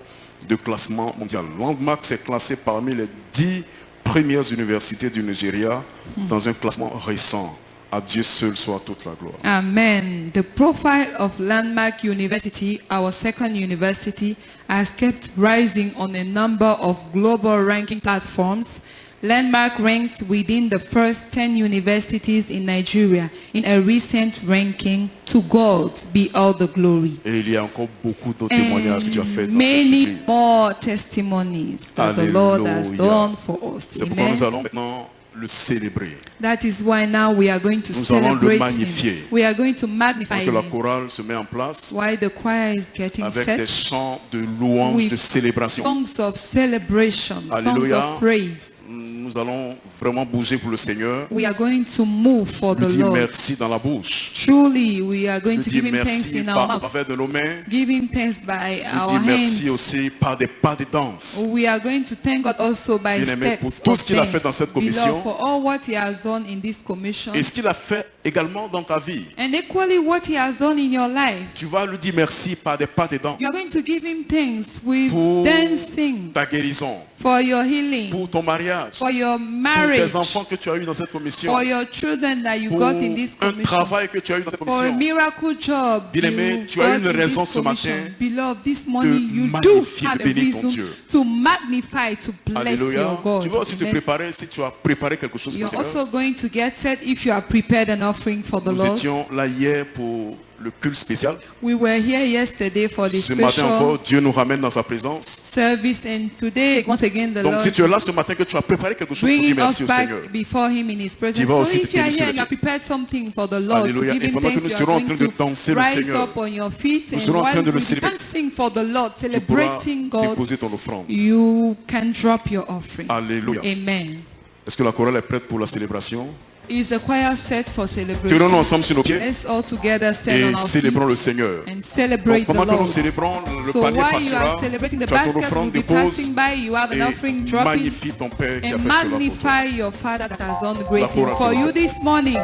de classement mondial. Landmark s'est classé parmi les 10 premières universités du Nigeria dans un classement récent. À Dieu seul soit toute la gloire. Amen. The profile of Landmark University, our second university, has kept rising on a number of global ranking platforms. Landmark ranked within the first 10 universities in Nigeria in a recent ranking. To God be all the glory. Et il y a encore beaucoup d'autres témoignages que tu as fait dans cette Many église. more testimonies that the Lord has Alléluia. done for us. C'est pourquoi nous Amen. allons maintenant le célébrer. That is why now we are going to Nous allons le celebrate magnifier. him. We are going to magnify Que la him. chorale se met en place While the choir is getting avec des set chants de louange, with de célébration. songs of celebration, songs Alléluia. of praise. Nous allons vraiment bouger pour le Seigneur. We are going to move for Lui the dire Lord. merci dans la bouche. Truly, we are going Lui to dire give him thanks merci in our par mouth. travers de nos mains. Give him thanks by Lui our dire merci hands. aussi par des pas de danse. We are going to thank God also by Bien-aimé, pour steps tout of ce qu'il a fait thanks. dans cette Beloved, commission. for all what he has done in this commission. Et ce qu'il a fait également dans ta vie. And equally what he has done in your life. Tu vas lui dire merci par des pas de danse. You are going to give him thanks with Pour dancing, ta guérison. for your healing, Pour ton mariage. for your Pour marriage, tes enfants que tu as eu dans cette commission. for your children that you Pour got in this un commission, travail que tu as eu dans cette for a commission. miracle job Bien-aimé, you tu as got une in raison this ce commission. matin Beloved, this morning you do magnifier, have de a bénir ton reason Dieu. to magnify, to bless Alléluia. your God. Tu vas aussi te Amen. préparer si tu as préparé quelque chose pour You're le Seigneur. also going to get set if you are prepared an offering for the Nous Lord. étions là hier pour le culte spécial. We were here yesterday for the Ce matin special encore, Dieu nous ramène dans sa présence. service, and today once again the Donc Lord si tu es là ce matin que tu as préparé quelque chose pour dire bringing merci us au Seigneur. back before Him in His Tu presence. vas So aussi if you are te here and you sur are prepared something for the Lord Alléluia. to give Et Him pendant que thanks, nous you are serons en going train de to danser le rise Seigneur, up on your feet, nous and serons en train while de le we'll be célébrer. dancing for the Lord, tu pourras celebrating God, déposer ton offrande. you can drop your offering. Alléluia. Amen. Est-ce que la chorale est prête pour la célébration? Is the choir set for Tenons-nous celebration? ensemble sur nos pieds Let's all together stand et on our célébrons le feet Seigneur. and Donc, celebrate the pendant que nous Lord. célébrons, le So panier while you passera, are celebrating, the tu as ton basket will offrande, be dépose passing by, you have an et offering, drop it, magnifie ton Père qui a and fait cela pour toi. magnify your Father that has done great La things chorale, for s'il vous you plaît. this morning.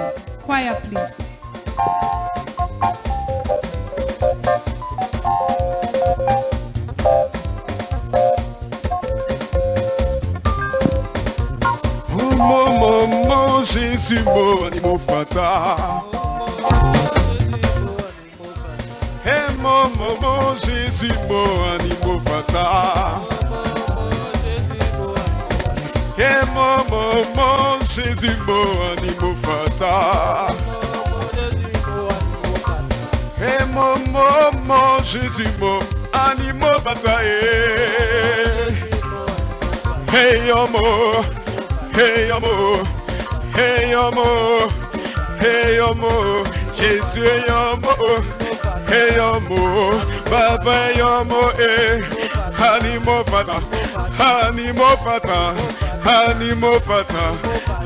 Choir, please. Oh mon Jésus, mon animal fatal. Hey mon Jésus, mon animal fatal. Hey mon Jésus, mon animal fatal. Hey mon Jésus, mon animal fatal. Hey amour. Hey amour, hey amour, hey amour, Jésus est amour, hey amour, Baba est amour, animo fata, animo fata, animo fata,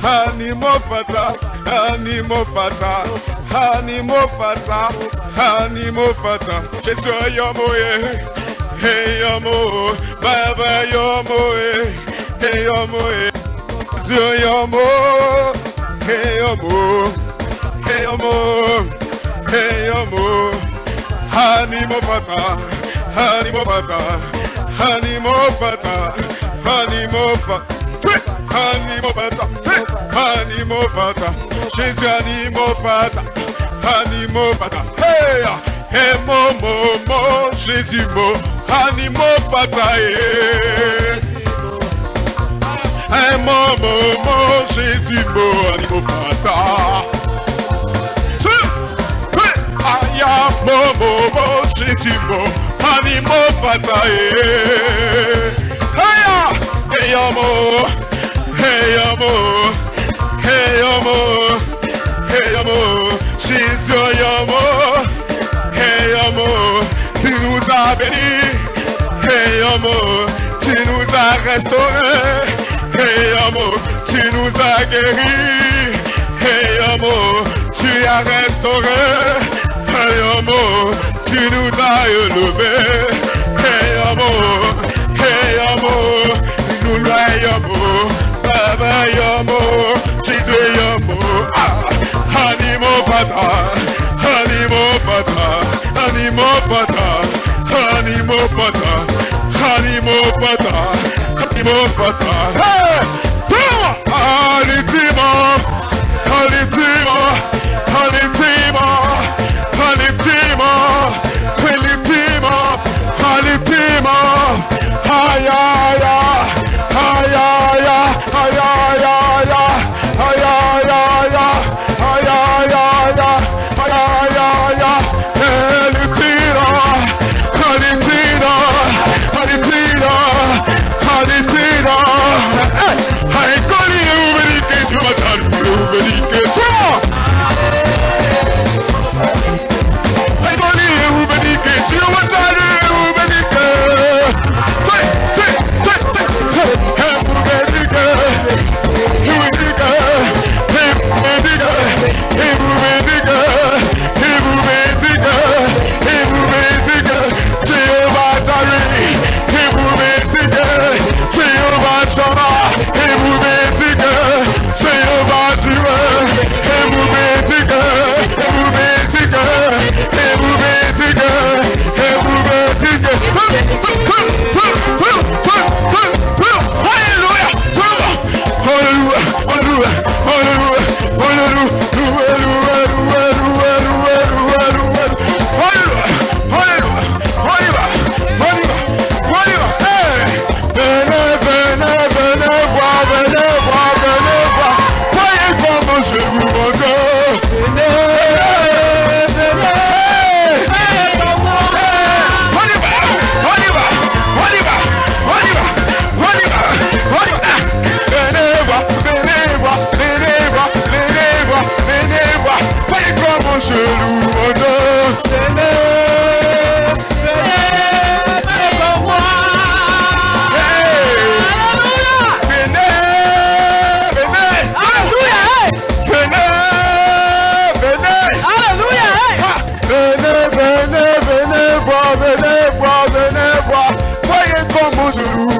animo fata, animo fata, animo fata, animo fata, Jésus est amour, hey amour, Baba est amour, hey amour. Hey amour, hey amour, hey amour, hey amour, animo fata, animo fata, animo fata, animo fata, animo fata, animo fata, Jésus animo fata, animo fata, hey mo, Jésus mo, animo fata, Hey mo, Jésus mo, animo fata. Aya mo, Jésus mo, animo fata. Aya, hey amo, hey amo, hey amo, hey amo, Jésus amo, hey amo, tu nous as bénis, hey amo, tu nous as restaurés. Hey amour, tu nous as guéris. Hey amour, tu as restauré. Hey amour, tu nous as élevés. Hey amour, nous l'aimons. Baba amour, Jésus amour. Animo fata, animo fata, animo fata, animo fata, animo fata. Animo fata, hey, alitimo, alitimo, alitimo, alitimo, alitimo, alitimo, ayaya, ayaya, ayaya, ayaya, ayaya, ayaya, alitimo, alitimo, alitimo. Aditino,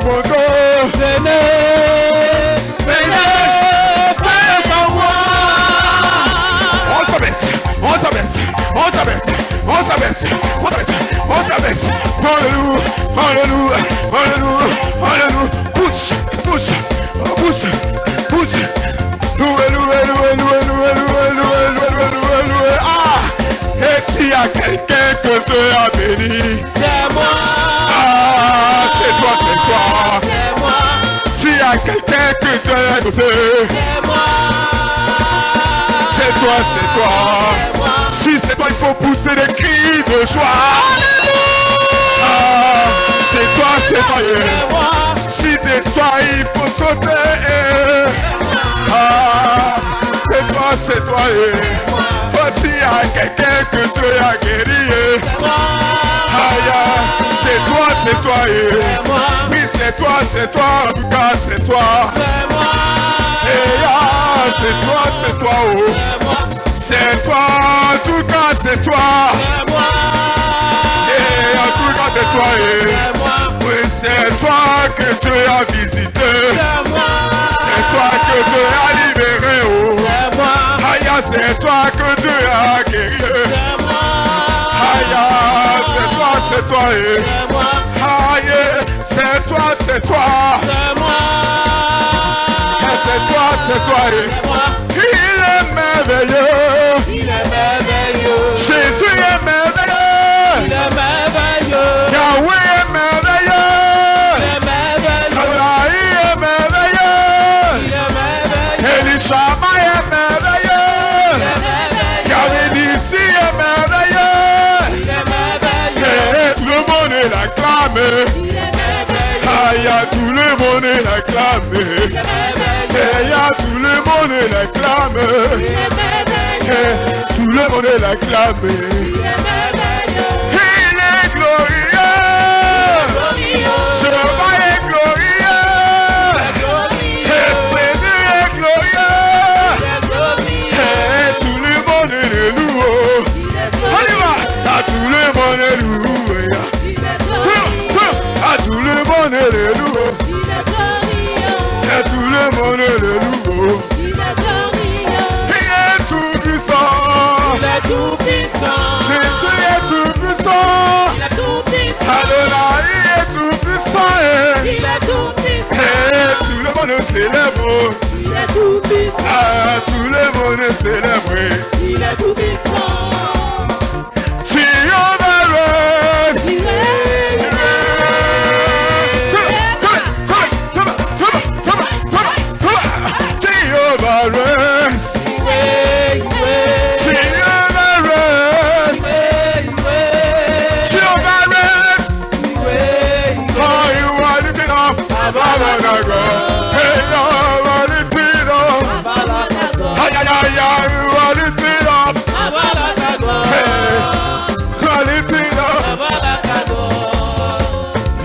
mon Dieu. Venez, faites comme moi. On s'abaisse, on s'abaisse, on s'abaisse, on s'abaisse, on s'abaisse, on s'abaisse. Alléluia, alléluia, alléluia, alléluia. Pousse, pousse, pousse, pousse. Loué, loué, loué, loué, loué, loué, loué, loué, loué, loué. Ah! Et s'il y a quelqu'un que Dieu a béni, C'est moi. ah, c'est toi, c'est toi. C'est moi. S'il y a quelqu'un que Dieu a sauvé, C'est moi. c'est toi, c'est toi. Si c'est toi, il faut pousser des cris de joie. Ah, c'est toi, C'est moi. si c'est toi, il faut sauter. Ah, c'est toi, c'est toi. Voici à quelqu'un que Dieu a guéri. Aïe, c'est toi, c'est toi. Oui, c'est toi, en tout cas, c'est toi. Et ah, c'est toi, oh. C'est toi, en tout cas, c'est toi. Et en tout cas, c'est toi. Oui, c'est toi que Dieu a visité. C'est toi que Dieu a libéré. Oh. Aïe, c'est toi que Dieu a guéri. Aïe, c'est toi. Aïe, c'est toi. C'est toi. Il est merveilleux. Jésus est merveilleux. Yahweh est merveilleux. Adonai est merveilleux. Elishama est merveilleux. Yahweh d'ici est merveilleux. Et tout le monde l'acclame. Aïe, tout le monde l'acclame. Et tout le monde l'acclame. Et tout le monde l'acclame. Il est glorieux. Jéhovah est glorieux. Et Seigneur est glorieux. Et tout le monde le loue. On y va. À tout le monde le loue. À tout le monde le loue. Et tout le monde le loue. Il est tout puissant. Jésus est tout puissant. Adonai est tout puissant. Et tout le monde célèbre. Ah, tout le monde célèbre.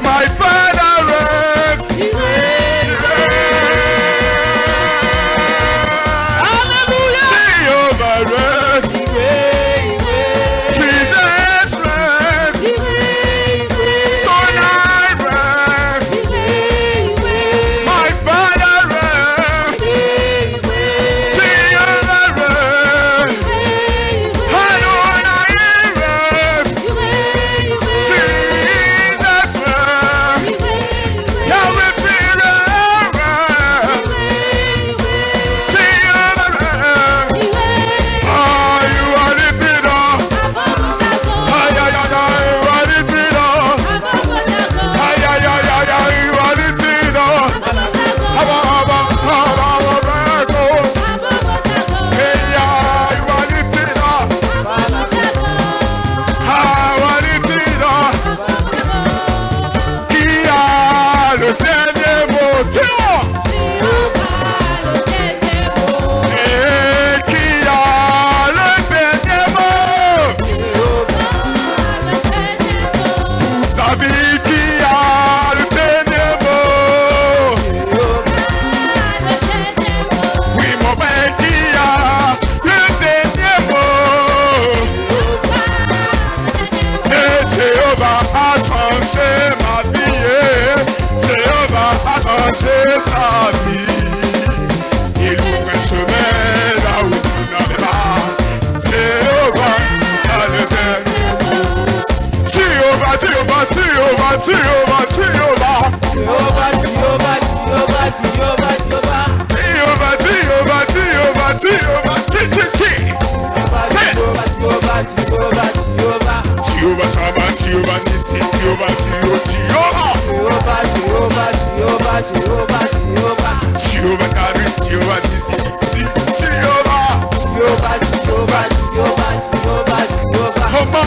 My Father reigns. Jehovah reigns. Jesus reigns. Tonight reigns. My Father reigns. changer ta vie. Il ouvre un chemin là où tu n'avais pas. Jéhovah, à l'éternel. Jéhovah, Jéhovah, Jéhovah, Jéhovah, Jéhovah. Jéhovah, Jéhovah, Jéhovah, Jéhovah, Jéhovah, Jéhovah, Shabbat, Jéhovah, Nissi, Jéhovah, Jéhovah, Jéhovah, Karim, Jéhovah, Nissi, Jéhovah, oh ma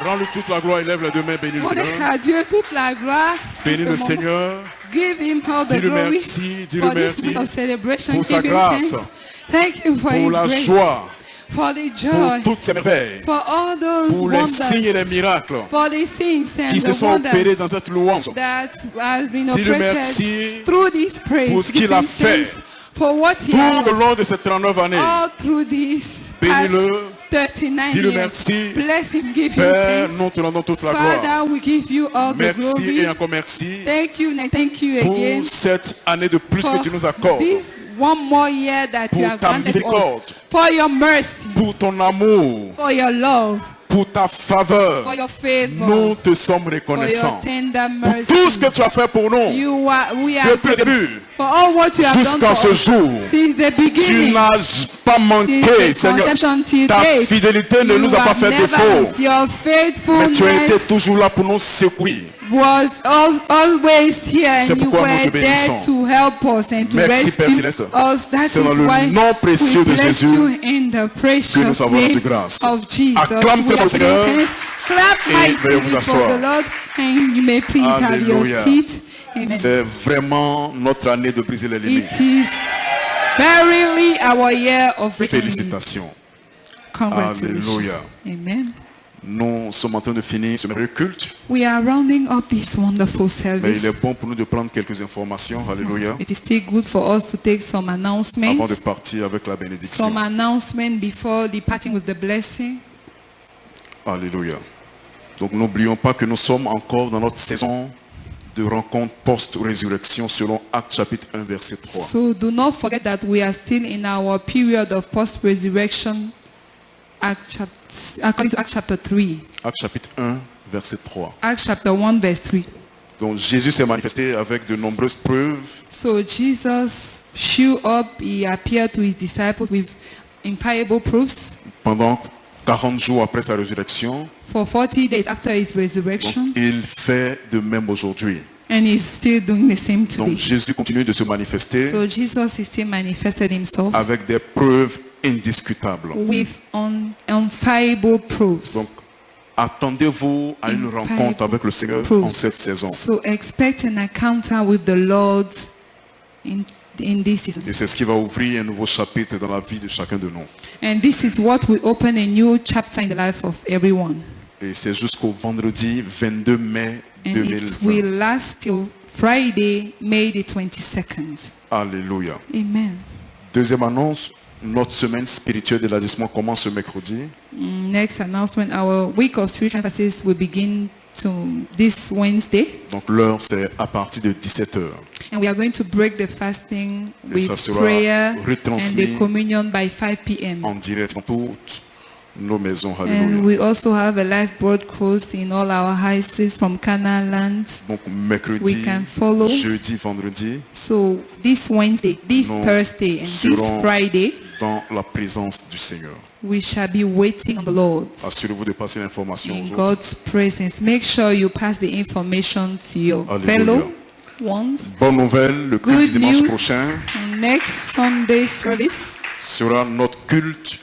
Rends-lui toute la gloire, élève les deux mains, bénis le Rendez Seigneur. à Dieu toute la gloire. Bénis pour le ce moment. Seigneur. Give him all the Dis-le glory merci, dis-le for this merci moment of celebration. pour sa Give him grâce, thanks. Thank you for pour his la grace, joie, for the pour joy, toutes ces merveilles, for all those pour les signes et wonders, les miracles for the things and qui se the sont opérés wonders dans cette louange. that has been Dis-le operated merci through this praise. pour ce qu'il Give a him fait thanks for what he Tout has le long de ces 39 années, all through this past bénis-le, 39 dis-le years. merci. Bless him, give him Père, thanks. nous te rendons toute la gloire. Father, we give you all the Merci glory. et encore merci Thank you and thank you pour again cette année de plus que tu nous accordes, this one more year that Pour you have ta granted miséricorde. us, for your mercy, pour ton amour, for your love, pour ta faveur. for your favor, Nous te sommes for your reconnaissants tender pour mercy. tout ce que tu as fait pour nous We are depuis le début for all what you have done jusqu'à for ce us jour. since the Tu beginning. n'as pas Since manqué, the Seigneur. conception till Ta date, fidélité ne you nous a pas have fait never défaut. missed. Your Mais tu as été faithfulness toujours là pour nous secouer. was always here, C'est and you pourquoi nous were te there bénissons. to help us and to Merci, Père rescue Céleste. us. That C'est is dans le why nom précieux we de bless Jésus you in the precious nous avons name notre grâce. of Jesus. Acclame We très are fort, Seigneur. giving thanks. Clap Et veuillez mightily vous for asseoir. the Lord, and you may please have your Alléluia. seat. Amen. C'est vraiment notre année de briser les It limites. is verily our year of reckoning. Félicitations. Congratulations. Alléluia. Amen. Nous sommes en train de finir ce merveilleux culte, We are rounding up this wonderful mais service. il est bon pour nous de prendre quelques informations. Alléluia. It is still good for us to take some Avant de announcements. partir avec la bénédiction. Some announcement before departing with the blessing. Alléluia. Donc n'oublions pas que nous sommes encore dans notre saison de rencontre post-résurrection selon Actes chapitre 1 verset 3. So do not forget that we are still in our period of post-resurrection, according to Acts chapter 3. Actes chapitre 1 verset 3. Acts chapter 1 verse 3. Donc Jésus s'est manifesté avec de nombreuses preuves So Jesus showed up, he appeared to his disciples with infallible proofs pendant 40 jours après sa résurrection. for 40 days after his Donc, resurrection, il fait de même aujourd'hui. and he's still doing the same Donc today. Jésus continue de se manifester So Jesus is still manifested himself avec des preuves indiscutables. with unfiable proofs. Donc, attendez-vous à une rencontre avec le Seigneur en cette saison. So expect an encounter with the Lord in this season. Et c'est ce qui va ouvrir un nouveau chapitre dans la vie de chacun de nous. And this is what will open a new chapter in the life of everyone. Et c'est jusqu'au vendredi 22 mai And it 2020. will last till Friday, May the 22nd. Alléluia. Amen. Deuxième annonce, notre semaine spirituelle d'élargissement commence ce mercredi. Next announcement, our week of spiritual emphasis will begin this Wednesday. Donc l'heure, c'est à partir de 17h. And we are going to break the fasting Et with ça sera prayer and retransmis the communion by 5 p.m. en direct dans toutes nos maisons. And Alléluia. we also have a live broadcast in all our houses from Canaan land. Donc mercredi, We can follow. jeudi, vendredi, So this Wednesday, this Nous Thursday, and this serons Friday, dans la présence du Seigneur. we shall be waiting on the Lord Assurez-vous de passer l'information in aux autres. God's presence. Make sure you pass the information to your Hallelujah. fellow ones. Bonne nouvelle, le culte Good dimanche news. prochain And next Sunday service sera notre culte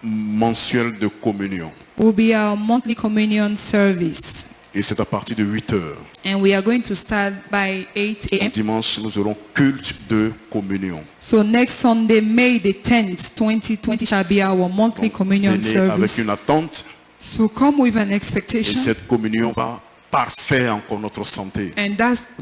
mensuel de communion. will be our monthly communion service. Et c'est à partir de 8h. And we are going to start by 8 a.m. Dimanche, nous aurons culte de communion. So next Sunday, May the 10th, 2020 shall be our monthly communion Venez avec service. une attente So come with an et expectation. cette communion va parfaire encore notre santé. And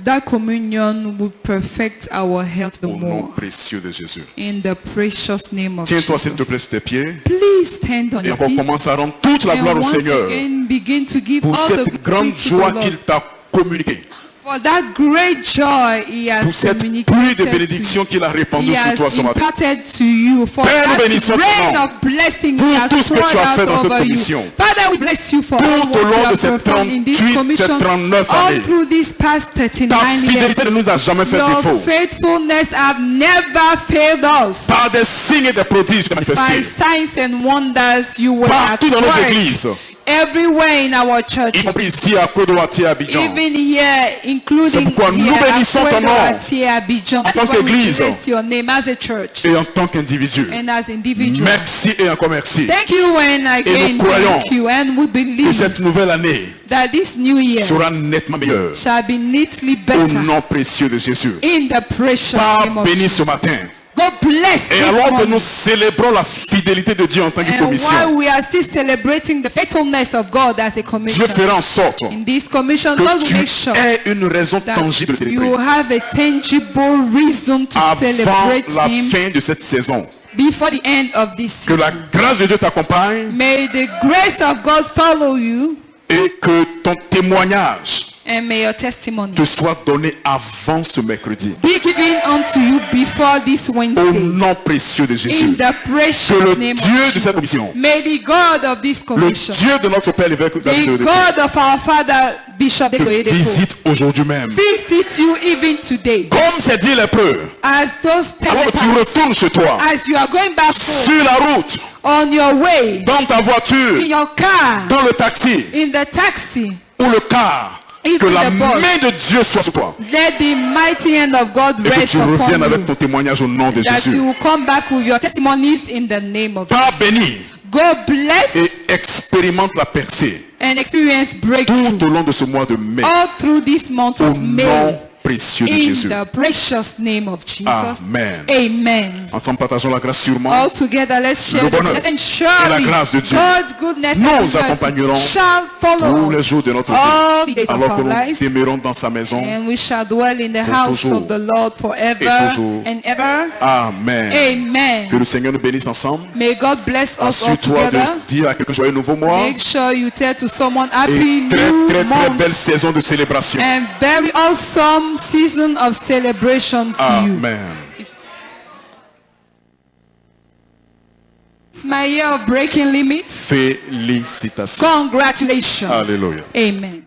that communion will perfect our health the Au nom more. précieux de Jésus. In the precious name of Tiens-toi s'il te Jesus. plaît sur tes pieds Please stand on et your on feet. commence à rendre toute la gloire And au once Seigneur again begin to give pour all the cette grande glory to the joie Lord. qu'il t'a communiquée, For that great joy he has pour cette communicated pluie de to bénédictions qu'il a répandue He sur has toi ce matin. imparted to you for Père, nous that bénissons ton rain nom of blessing pour he has tout ce que poured tu as fait out dans cette over you. commission. Father, we bless you for Tout all au what long you de have ces performed in this 38, commission, ces 39 all années. through these past Ta 39 years. fidélité ne nous a jamais fait Your défaut. faithfulness have never failed us. Par des signes et des prodiges By manifestés. signs and wonders you were at Partout dans nos work. églises. Everywhere in our Y churches. compris ici à Côte-d'Ivoire, à Abidjan. Even here, including C'est pourquoi nous here bénissons at ton nom. Kwedo, at Abidjan. En tant That's why we qu'église. bless your name as a church Et en tant qu'individu. and as individuals. Merci et encore merci. Thank you and again nous croyons thank you, and we Que believe cette nouvelle année that this new year sera nettement meilleure. shall be neatly Au better nom précieux de Jésus. in the precious name Pas of béni Jesus. ce matin. God bless Et this alors que morning. nous célébrons la fidélité de Dieu en tant que And while commission, we are still celebrating the faithfulness of God as a commission, Dieu fera en sorte in this commission, que God will tu make sure aies une raison that tangible de célébrer you have a tangible reason to avant celebrate la Him fin de cette saison. before the end of this Que la season. grâce de Dieu t'accompagne May the grace of God follow you, et que ton témoignage and may your testimony te soit donné avant ce mercredi. be given unto you before this Au Wednesday. nom précieux de In Jésus. the precious Que le name Dieu of de cette Jesus. commission, May the God of this le commission, Dieu de notre Père l'évêque David the Oyedepo, God of our Father Bishop te Oyedepo, visite aujourd'hui même. visit you even today. Comme c'est dit les peu, As those alors que tu telepaths, retournes chez toi, as you are going back home, sur la route, on your way, dans ta in voiture, your car, dans le taxi in the taxi, ou le car, Even que la the boss. main de Dieu soit sur toi let the mighty hand of God et que rest tu reviennes upon avec you. ton témoignage au nom de That Jésus. you will come back with your testimonies in the name of Pas béni God bless et expérimente la percée and experience breakthrough tout au long de ce mois de mai all through this month au of May. nom précieux de In Jésus. the precious name of Jesus. Amen. Amen. Ensemble, partageons la grâce sûrement. All together, let's share Le the bonheur blessing. et la Surely, grâce de Dieu God's goodness nous and mercy accompagneront shall tous follow les us jours de notre all the vie, days of alors que our nous lives, demeurons dans sa maison. and we shall dwell in the Pour house toujours. of the Lord forever Et toujours. and ever. Amen. Amen. Que le Seigneur nous bénisse ensemble. May God bless us all Assure-toi de together. dire à quelqu'un joyeux nouveau mois Make sure you tell to someone et happy très new très très belle month saison de célébration. and very awesome season of celebration to you. Amen. It's my year of breaking limits. Félicitations. Congratulations. Alléluia. Amen.